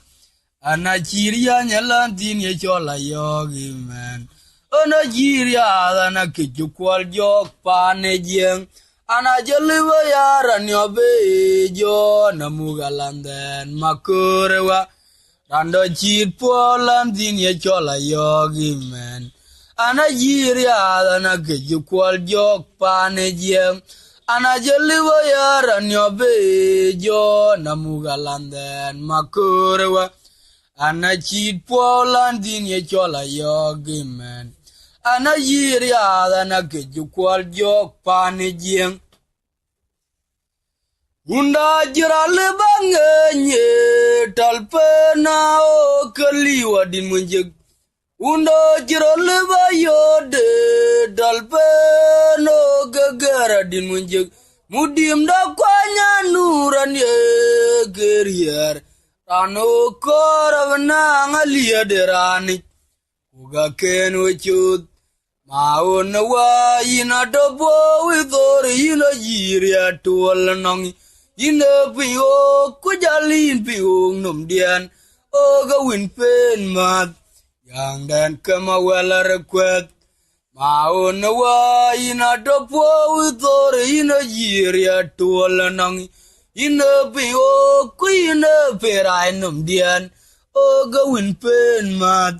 [SPEAKER 2] Ana chiria nyalantin ye chola yogi man. Ana chiria ana kichukwal jok pane jeng. Ana jeliwa yaran yobe jo namugalanden makurewa. Rando chit polantin ye chola yogi man. Ana chiria ana kichukwal jok pane jeng. Ana jeliwa yaran yobe jo namugalanden makurewa. Ana cheat polandin ye chola yogi man. Ana yiria ana kejukwal jok pane jeng. Unda jirale bangenye talpena o kaliwa din munjeg. Unda jirale bayode talpena o gagara din munjeg. Mudim da kwanya nuran ye gerier. Rano kora vananga liya derani Uga ken wechut Mauna wa ina dobo withori ina jiria tuwala nongi Ina piyo kujalin piyo numdian Oga win pen mat Yang dan kama wala rekwet Mauna wa ina dobo withori ina jiria tuwala nongi Ina piyo ku ina perai num dian Oga win pen mat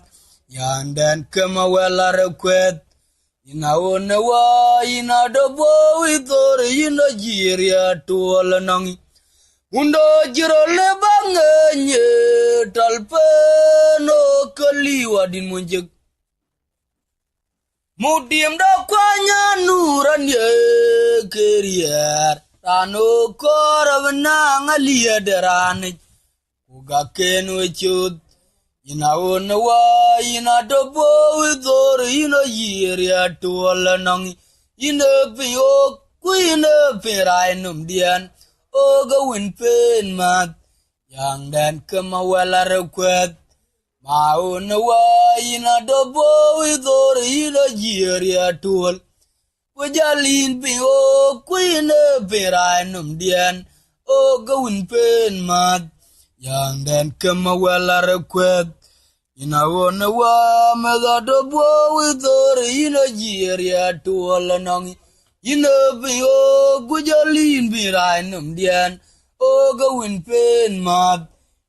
[SPEAKER 2] Yang dan kama wala rekwet Ina ona wa ina dobo witori ina jiria tuwala nangi Undo jiro lebangenye talpeno kaliwa din munjeg Mudim da kwanya nuran ye kerier Rano kora venanga liya derani Uga ken wechut Ina ona wa ina dobo withori ina yiria tuwala nangi Ina piyo ku ina perai numdian Oga win pen mat Yang dan kema wala rekwet Mauna wa ina dobo withori ina yiria tuwala Wajalin piyo ku ina perai numdian Oga win pen mat Yang dan kema wala rekwet Ina ona wa meda dobo withori ina jiria tuwala nangi Ina piyo gujalin birai numdian Oga win pen mat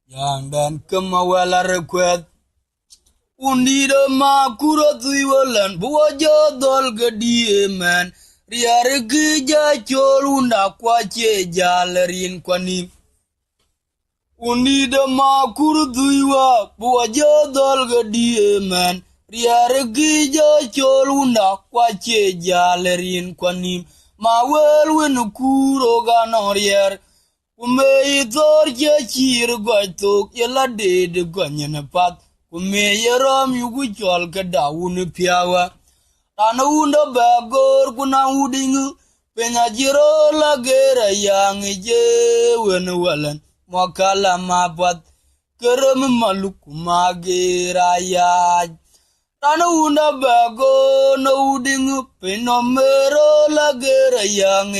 [SPEAKER 2] Yang dan kema wala rekwet Undida makura tuiwalan buwa jodol gadie man Riare gija chol unda kwa che jalerin kwa nim Undida makuru duiwa buwa jodol gadie man Riare gija chol unda kwa che jalerin kwa nim Ma wel wenu kuro ganorier Kume itor che chir goitok yela dede gonyene pat Kume yeram yugu chol kada unu piawa Tana unda bagor kuna udingu Penya jiro la gera yang je wenu walen Mwakala mapat kerem maluku magira ya. Rana unda bago na uding penomero lagera yang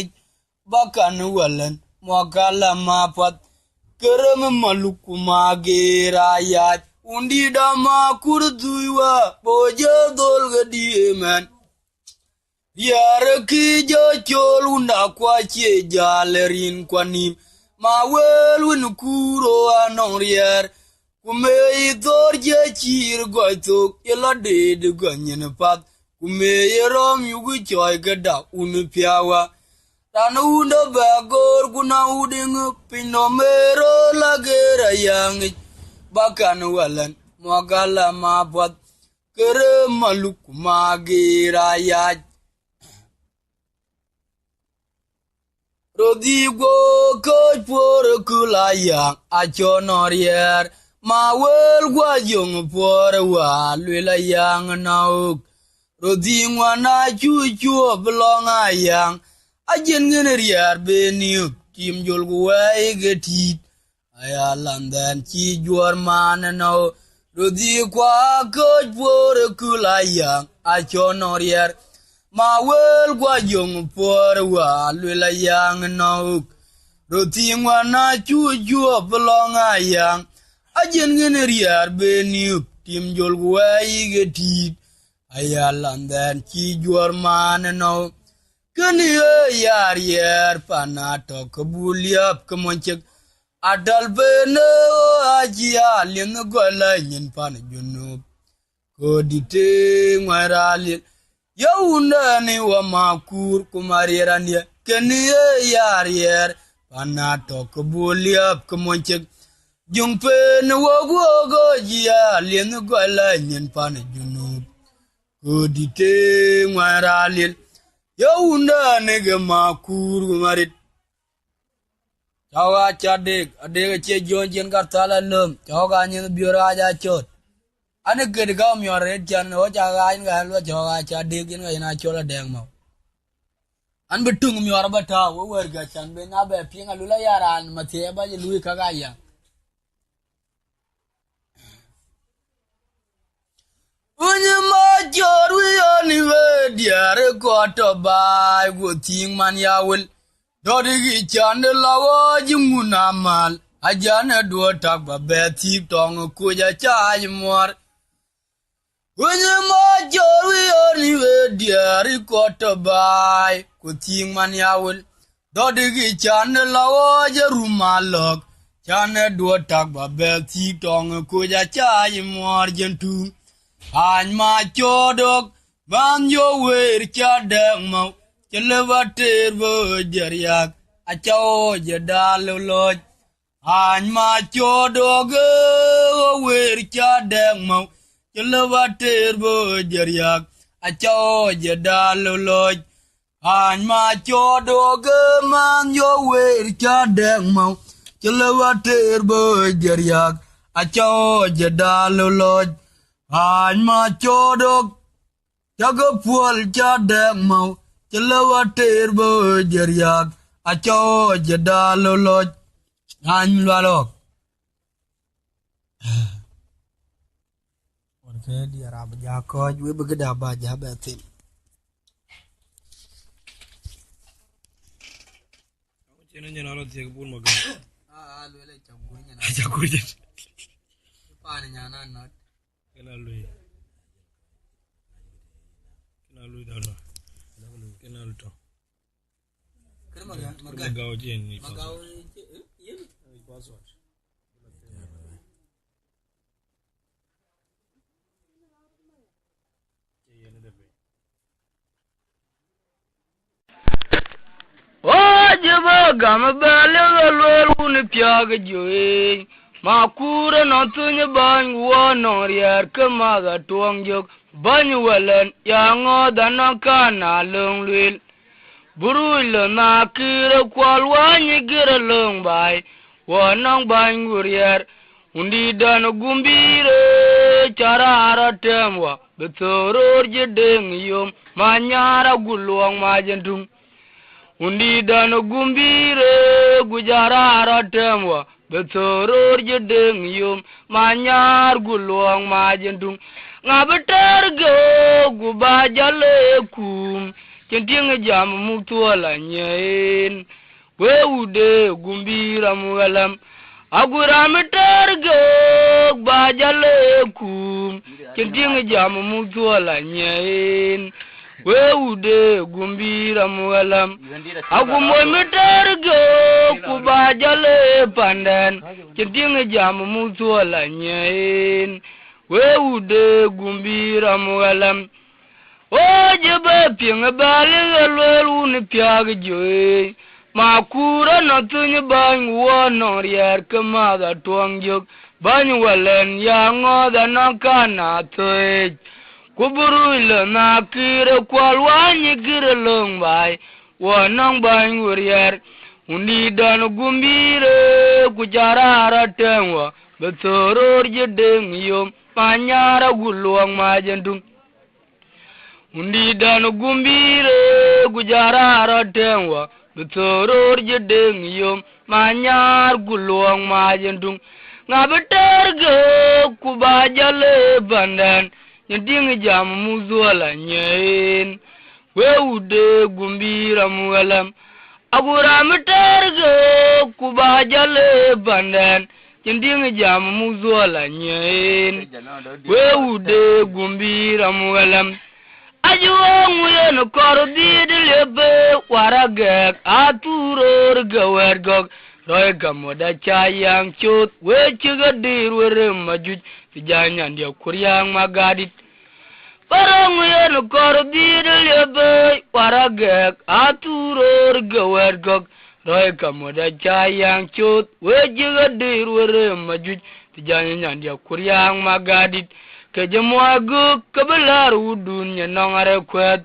[SPEAKER 2] bakan walan mwakala mapat kerem maluku magira ya. Undi dama kurduiwa boja dolga dieman. Yara ki jo chol unda kwa che jalerin kwanim. Ma wel win kuro anong rier. Kume idor je chir goitok yela ded ganyen pat. Kume yerom yugu choy gada unupiawa. Tana unda bagor kuna uding pinomero lagera yang. Bakan walan mwagala mapat. Kere maluku magira ya. Rodigo coach for a kulaya, a chonorier, ma well guajung for a while, will a young and now. Roding one I chew belong a young, a general benue, Tim Jolway get it. I land and cheat your man and now. Rodiqua coach for a kulaya, a chonorier. Ma wel gwa jong por wa lula yang no roti wana chu chu belong ayang ajen generiar beniu tim jol gwa igeti ayalandan ki jor man no kani yar yer panato kabuliap kemonchek adal beno ajia lin gola nyin pan junub ko dite ngwarali Yaunda ni wa makur kumarierania keni yar yer panato kabuliap kemonchek jungpe ni wogo jia lien gwala nyen pan junub kodite ngwaralil yaunda ni ge makur kumarit chawa chadek adega che jonjen kartala lum chawa nyen biora ja chot ane gede ga mi ore jan o jaga in ga lo jaga cha de gin ga ina chola deng mo an betung mi ore bata wo wer ga chan be na be pinga lula yaran ma te ba je lui ka ga ya unye ma jor wi oni we diare ko to ba go ting man ya wel do de gi chan de la wo jinguna mal ajana do tak ba be ti tong ku ja cha mor When you ma jori only we dear quarter by kuting man yawel dodigi chan law jaruma lok chan do tak ba belti tong kuja chai mor jentu an ma chodok ban yo wer cha dang mo chelewater bo jariak a chao jadal loj an ma chodok wer cha dang mo Chelewater bo jariak a chao jadal loj an ma chodo man yo wer cha dang mo chelewater bo jariak a chao jadal loj an ma chodo jago pual cha dang mo chelewater bo jariak a chao jadal loj an lalok di arab ja ko we begeda ba ja betin chene nyana lo te bun maga lo le chagur nyana chagur pa nyana na kena lu da no kena lu to kena maga gawo jen ni magaw yin password Jeba gama bale galwel uni piaga joe makura no tunye bany wo no rier kemaga tuang jok bany welen yango dana kana lung lwil buruilo na kira kwal wanyi gira lung bay wanang bany gurier undi dana gumbire charara temwa betoror jedeng yom manyara gulwang majentung Undi dano gumbire gujarara temwa betoror jedeng yum manyar gulong majendung ngabeter go gubajale kum kenting jam muktuala nyen weude gumbira mugalam aguram tergo bajale kum kenting jam muktuala nyen weude gumbira mugalam agumoy metergo kubajale pandan kenting jam muktuala nyen weude gumbira mugalam oje pinga balingalwelu ni piaga joy makura na tunye bany wono rier kamaga tuangyok bany walen ya ngoda nakana toy kuburu ilo nakire kwalwanyi kire longbay wonong bany wurier undi dan gumbire kujarara tengwa betoror jedeng yom manyara gulwang majendung undi dan gumbire gujarara tengwa betoror jedeng yom manyar gulwang majendung ngabeterge kubajale bandan nyeding jam muzuala nyen weude gumbira mugalam aburam terge kubajale bandan nyeding jam muzuala nyen weude gumbira mugalam ajuang yen kordi lebe waragek aturor gawergok roy gamoda chayang chut wechiga dirwere majuj tijanyan dia kuryang magadit parang yen kordi lebe waragek aturor gawergok roy gamoda chayang chut wechiga dirwere majuj tijanyan dia kuryang magadit kejemwagu kebelar udun nyenongare kwet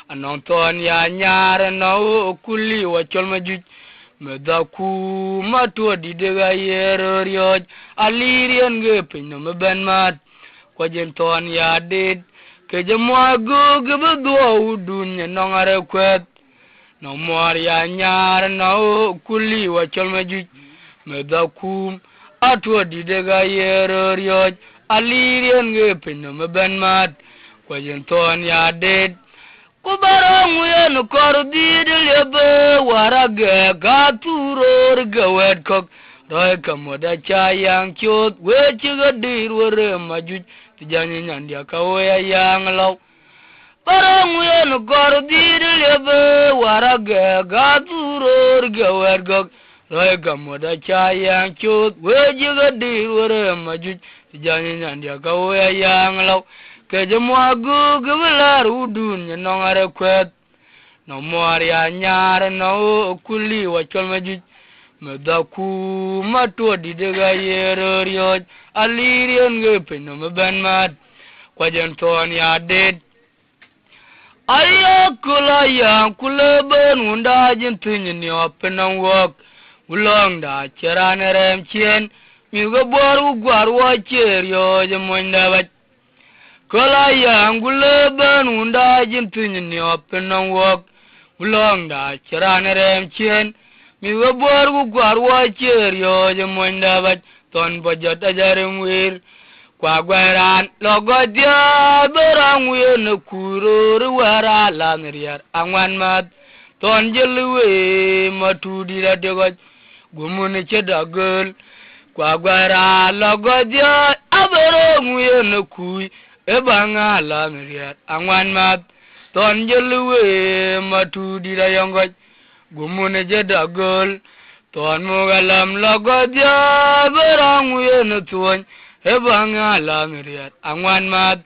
[SPEAKER 2] anong ton ya nyare no kuli wachol majuj medaku matu didega yero ryoj alirian ge pinno meben mat kwajen ton ya did kejemwagu kebedo udun nyenongare kwet no mor ya nyare no kuli wachol majuj medaku atu didega yero ryoj alirian ge pinno meben mat kwajen ton ya did kubarang yen kordi lebe warage gaturor gawet kok roy kamoda chayang chot wechiga dirwere majuj tijani nyandia kawoya yang law barang yen kordi lebe warage gaturor gawet kok roy kamoda chayang chot wechiga dirwere majuj tijani nyandia kawoya yang law kejemwagu gebelar udun nyenongare kwet no mor ya nyare no kuli wachol majuj medaku matu didega yero ryoj alirian ge pinno meben mat kwajen ton ya did ayakula yang kuleben unda jintin ni openan wok ulong da cherane rem chien mi go boru gwarwa cheryo je monda bat kala yang guleben unda jintin ni openan wok ulong da cherane rem chien mi go boru gwarwa cheryo je monda bat ton bojot ajarim wir kwa gweran logodia berang wen kurur wara lanriar angwan mat ton jelwe matudi la degot gumun chedagel kwa gwara logodia aberang wen kuy ebanga lanriar angwan mat ton jelwe matudi la yongot gumun chedagel ton mugalam logodia berang wen tuon ebanga langriat angwan mat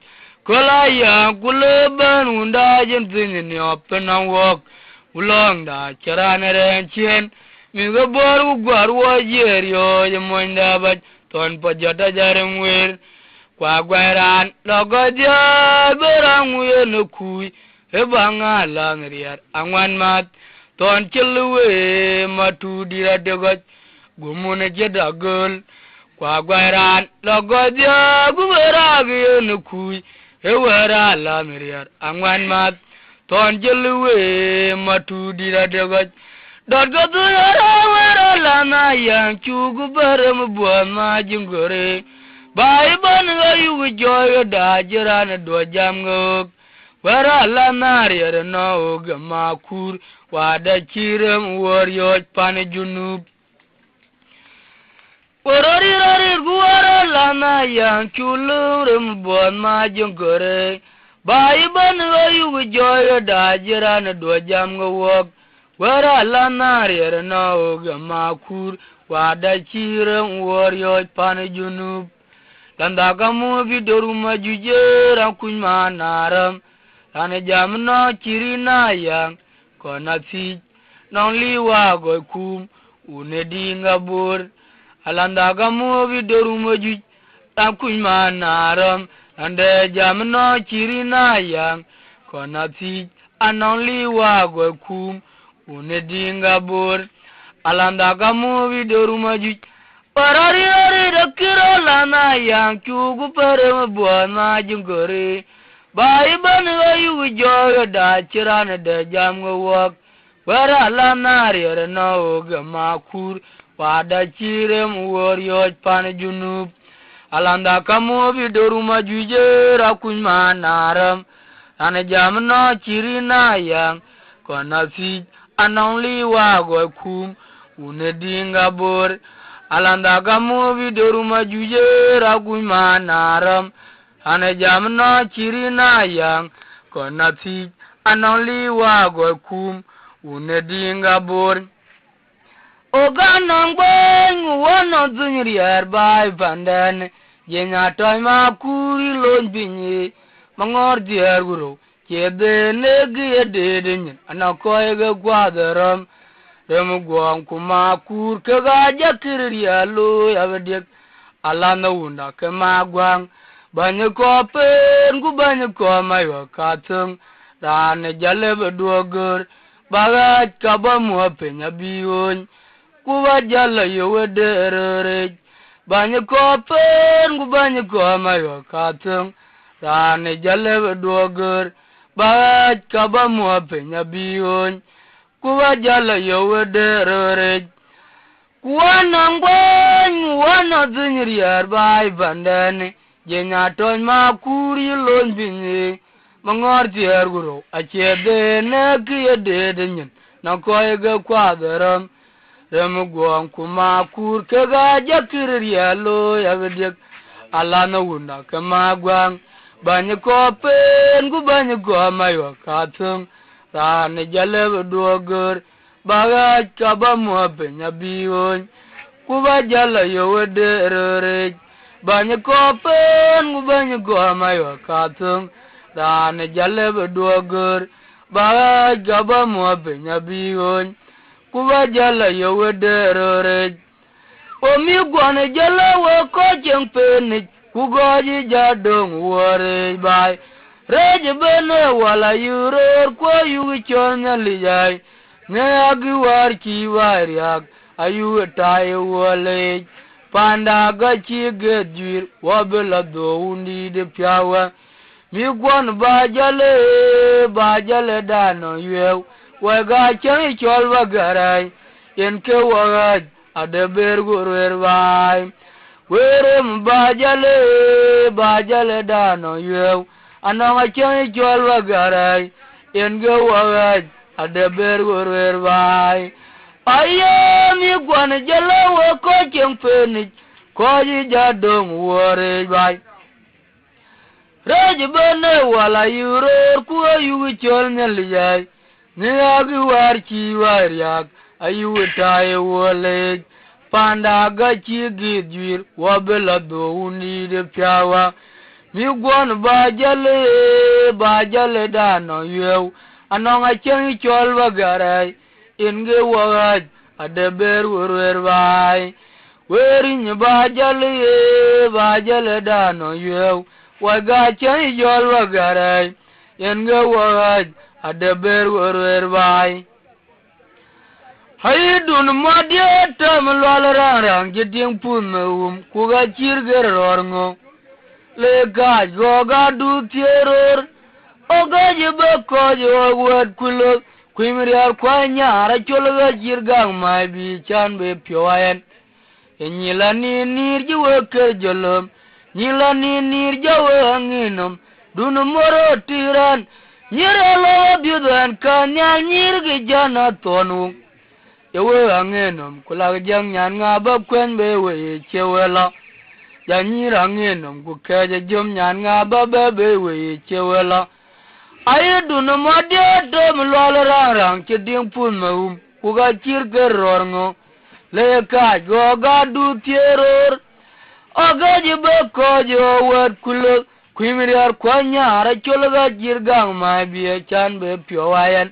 [SPEAKER 2] kolaya kuleben unda jintin ni openan wok ulong da charane ren chien mi go boru gwarwo jeryo je monda bat ton pojota jarem wir kwa gweran logodia berang wen kuy ebanga langriat angwan mat ton chilwe matudi radegot gumune jedagol kwa gweran logodia guberagi yen kuy ewera lamriar angwan mat ton jelwe matudi radegot Dot go to your lana yang chugu baram buon ma jingore. Bai ban you with joy dajiran do jamgo. Where a lana no gamakur, wada chiram warrior panajunub. Orori guara lana yang chulurum buon ma jingore. Bai ban you with joy dajiran do jamgo walk. Wara lana no gamakur wada chiram warrior panajunub. Tandaka muvi doruma jujera kunyma naram. Tane jamno chirina yang kona fi nonli wa go kum unedinga bor. Alandaka muvi doruma jujera kunyma naram. Tane jamno chirina yang kona fi anonli wa go kum unedinga bor. Alandaka muvi doruma jujera Parari dakiro lana yang chugu parem buana jingore. Bai ban yu joy da chirana de jam walk. Para lana no gamakur wada chirem warrior panajunub. Alanda kamu vidoruma jujera kunyma naram. Ane jam no chirina yang kona fi anonli wago kum unedinga bor. Alanda gamu vidoruma jujera kunyma naram. Ane jamno chirina yang kona fi anonli wago kum unedinga bor. Oganang bang wano zunyriar bai pandan. Jenya toy ma kuri lon binye mangor diar guru. Chede negi ededin anakoy ga gwadaram. Demu gwang kuma kur ke gaja kiriya lo yavedek alana wunda ke magwang banyak kopen ku banyak komai katung rane jale beduager bagat kabamu apenya biun ku wajala yowederere banyak kopen ku banyak komai katung rane jale beduager bagat kabamu apenya biun kuwa jala yowederere kuwana ngwan wana zinyriar bai bandane jenya ton ma kuri lon binye mangor tiar guru achede ne kiede denyen na koyga kwadaram rem gwang kuma kur ke ga jakiriya lo yavedek alana wunda kama gwang banye kopen gu banye gomayo katung Rane jale duogur baga chaba muapenya biun kuba jala yowederere banye kopen kubanye gomayo katung rane jale duogur baga chaba muapenya biun kuba jala yowederere omi gwane jala wo ko jengpeni kugoji jadong wore bai Reje bene wala yuror kwa yugi chonya lijay ne agi war chi wariak ayu taye wale panda ga chi gedjir wabela do undi de piawa mi gwan bajale dano yew waga chani cholwa garai yen ke waga ade bergur vai werem bajale dano yew Anong chani cholwa garai enge wagaj ade bergur vai ayam igwan jalawa ko chempeni ko ji jadong wore vai Reje bene wala yuror ku ayu chol nyaliyai ne agi war chi wariak ayu taye wole panda ga chi gidjir wabela do uni de piawa Mi gwan bajale dano yew anong chani cholwa garai inge wagaj ade bergur vai werin bajale dano yew waga chani cholwa garai inge wagaj ade bergur vai Haidun madye tam lwalarang jiding punum kuga chirger orngo Le gaj goga du tieror Oga jiba koji wagwad kulot Kwimriar kwa nyara cholaga jirgang mai bi chan be pyoyen. Nyila ni nir jiwe ke jolom, nyila ni nir jawe anginum, dunu moro tiran, nyira lo biudan kanya nyirgi jana tonu. Yawe anginum kulag jang nyan ngabab kwen be we chewela. Janyira anginum kukeja jom nyan ngabab be we chewela. Aye dunu modya dom lol rang cheding pun maum, kuga chirke rorngo. Le ka go ga du tieror aga jibe ko jo wat kuluk kwimriar kwanya ra cholga jirgang ma bi chan be pyowayan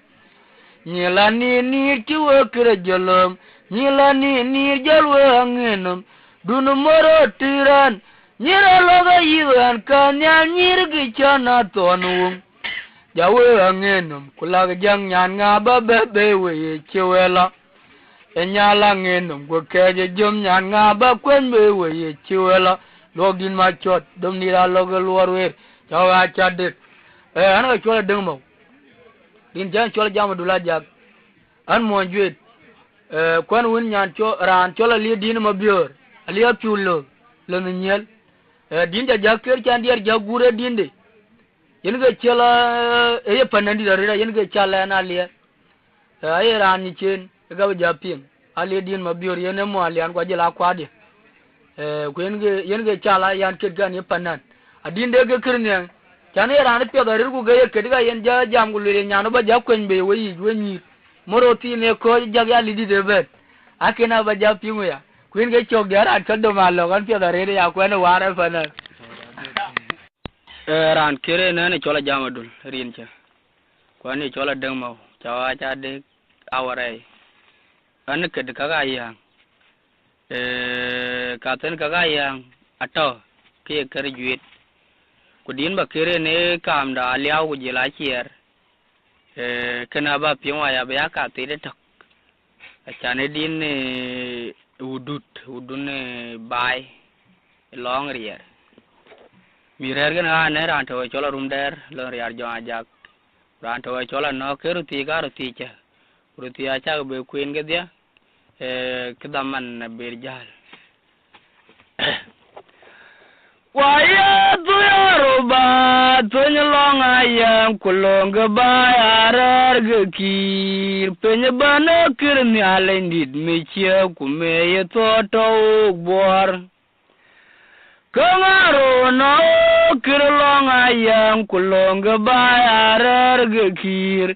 [SPEAKER 2] nyilani ni tiwe kre jolom nyilani ni jalwe angenum dunu moro tiran nyira loga yiwan kanya nyirgi chana tonu jawe angenum kulag jang nyan nga be we chewela Enyala ngenum go keje jom nyan nga ba kwen be we chiwela login ma chot dom nira logo luarwer chawa chadik an ga chola dengmo din jan chola jama dula jak an mo jwet kwen win nyan cho ran chola li din ma bior ali apulo le nyel din ja jaker chan diar jagure dinde yen ga chola e panandi dara yen ga chala na li ay ran ni chen ga japin ali din ma bior yene mo alian kwa jela kwadi yen ge chala yan ket gan yepanan adin de ge kirne chane ran pe da ru ge ket ga yen ja jam gulu le nyano ba ja kwen be wi weni moroti ne ko ja ga li di de bet akena ba ja pingu ya kwen ge chok ga ran ka do ma lo gan pe da re ya kwen ware fanan ran kire ne chola jamadul rin cha kwani chola deng mau chawa cha de aware an ke de kaga yang ka ten kaga yang ato ke kar juit kudin ba kire ne kam da liao ku jela chier kana ba piwa ya ba ka te de tok achane din udun bai long rier mirer gana ne ran to chola rum der lo riar jo ajak ran to chola no keruti ga ruti cha ruti acha be queen ge dia kedaman berjal waya tu yaruba tunyalong ayang kulong ge bayar ge kir penyebana kirni alendid mechia kume to bor kangaro no kirlong ayang kulong ge bayar ge kir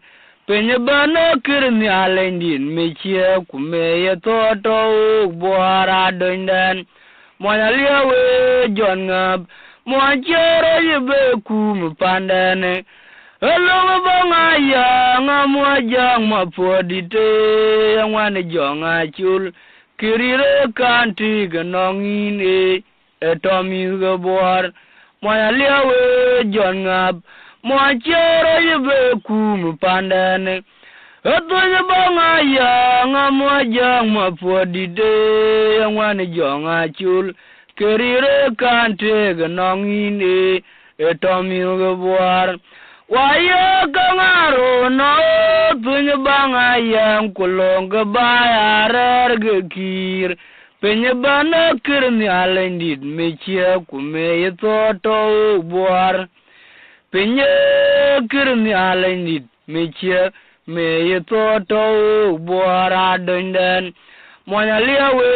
[SPEAKER 2] penyebana kirni alendid mechia kume to bor adondan Moya liawe John ngab moya jere yebe kum pandane elong banga yang moya jang mapodite yang wane jonga chul kirire kanti ganongine etomi gabor moya liawe John ngab moya jere yebe kum pandane Atonya banga yang moya jang mapodite yang wane jonga chul kerire kante ganongine etomi gabor waya kangaro no tunya banga yang kulong bayar gekir penyebana kirni alendid mechia kume to bor penye kirni alendid mechia me to bor adondan moya liawe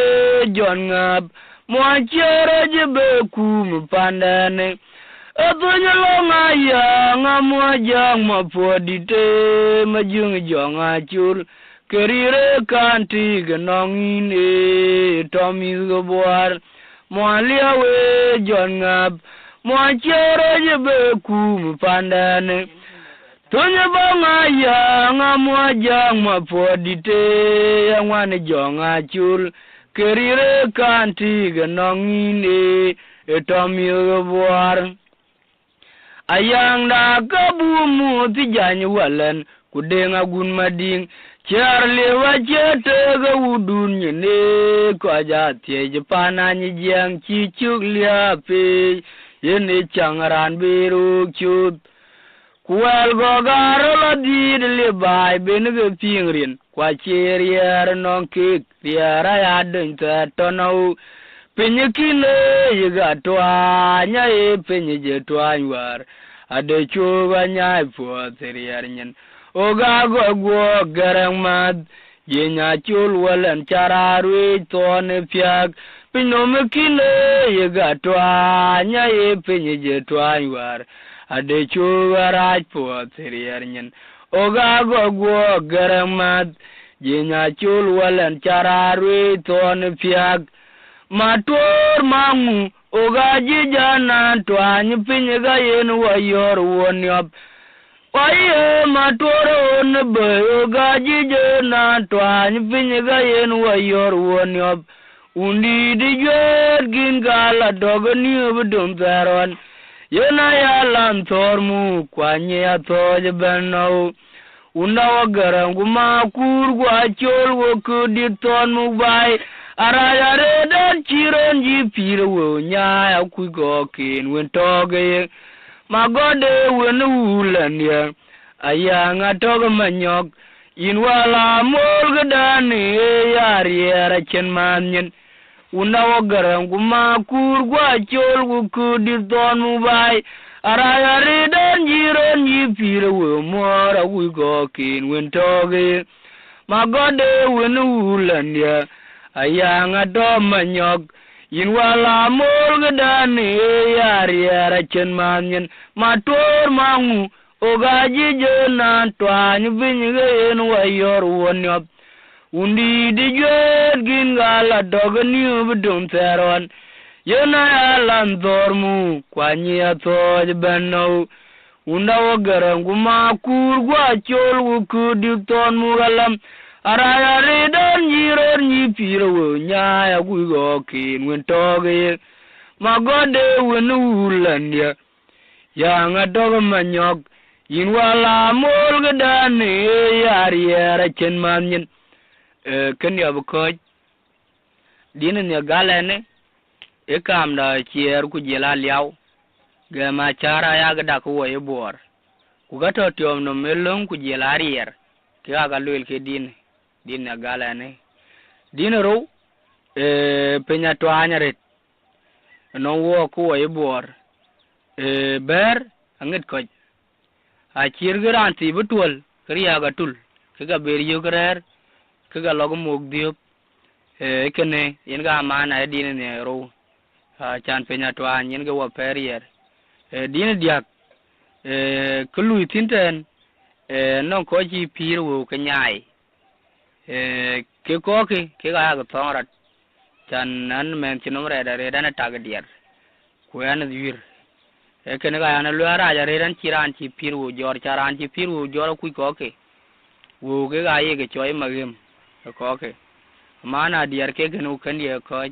[SPEAKER 2] John ngab moya chere jebe kum pandane atonya longa yang moya jang mapodite majung jonga chul kerire kanti ganongine tomi gabor moya liawe John ngab moya chere jebe kum pandane Tonya banga yang moya jang mapodite yang wane jonga chul kerire kanti ganongine etomi gabor Ayang da kabumu tijanyi walan kudenga gun mading charle wachete ga udun nyene ko jatye japana nyi jang chichuk liape yene changran biru chut Kuel go garo la dir li bai ben ge pingrin kwa cherier non kik riera ya den ta tono pinyikile yiga twa nya e pinye twa war ade chuga nya po serier nyen oga go go garang mad yenya chul walan chararwi ton piak pinomikile yiga twa nya e pinye twa war ade chuga raj po serier nyen oga go go garang mad yenya chul walan chararwi ton piak Matur mangu ogaji jana twany pinyaga yen wayor wonyop Waye matur on be ogaji jana twany pinyaga yen wayor wonyop Undi di jwer gin gala dogani obdum zaron Yena yalan tormu kwanye atoj benau Unda wagarangu makur gwa chol wakudi ton mubai Araya redan chiron ji piro nya akugo kin wen toge magode wen ulan ya Ayang atog manyok inwala molgdani yariera chen manyen una wagaram guma kur gwa chol ku dir mubai Araya redan jiron ji piro mora akugo kin wen toge magode wen ulan ya Ayang manyok inwala molgdani yariera chen manyen matur mangu ogaji jona twany binyen wayor wonyop undi di jwer gin gala dogni ubdum teron yena yalan dormu kwanyi atoj benno unda wogaram guma kur gwa chol wukudi ton mugalam Araya redan jiron ni piro nya ya gugo kin wen toge magode wen ulan ya yang adog manyok inwala molgdani yariera chen manyen ken ya buko dinen ya galene e kam da chier ku jela liaw ga ma chara ya ga dak wo e bor ku gato tiom no melong ku jela rier ke aga lul ke din na galane dinero penya to anyare no wo ko e bor ber anget ko a chirgiran ti butol kriya gatul kaga beriyo grer kaga logo mogdiop kene yenga mana din ne ro chan penya to anyen ga wo perier din diak kulu tinten non ko ji piro ko nyai ke koki ke ga ga tonrat chan nan men chinomre da re dana tagdier ko yan wir ken ga yana lo ara ja re dan chiran chi piru jor charan chi piru jor ku koki wo ke ga ye ke choy magem koki mana diar ke gnu kan ye ko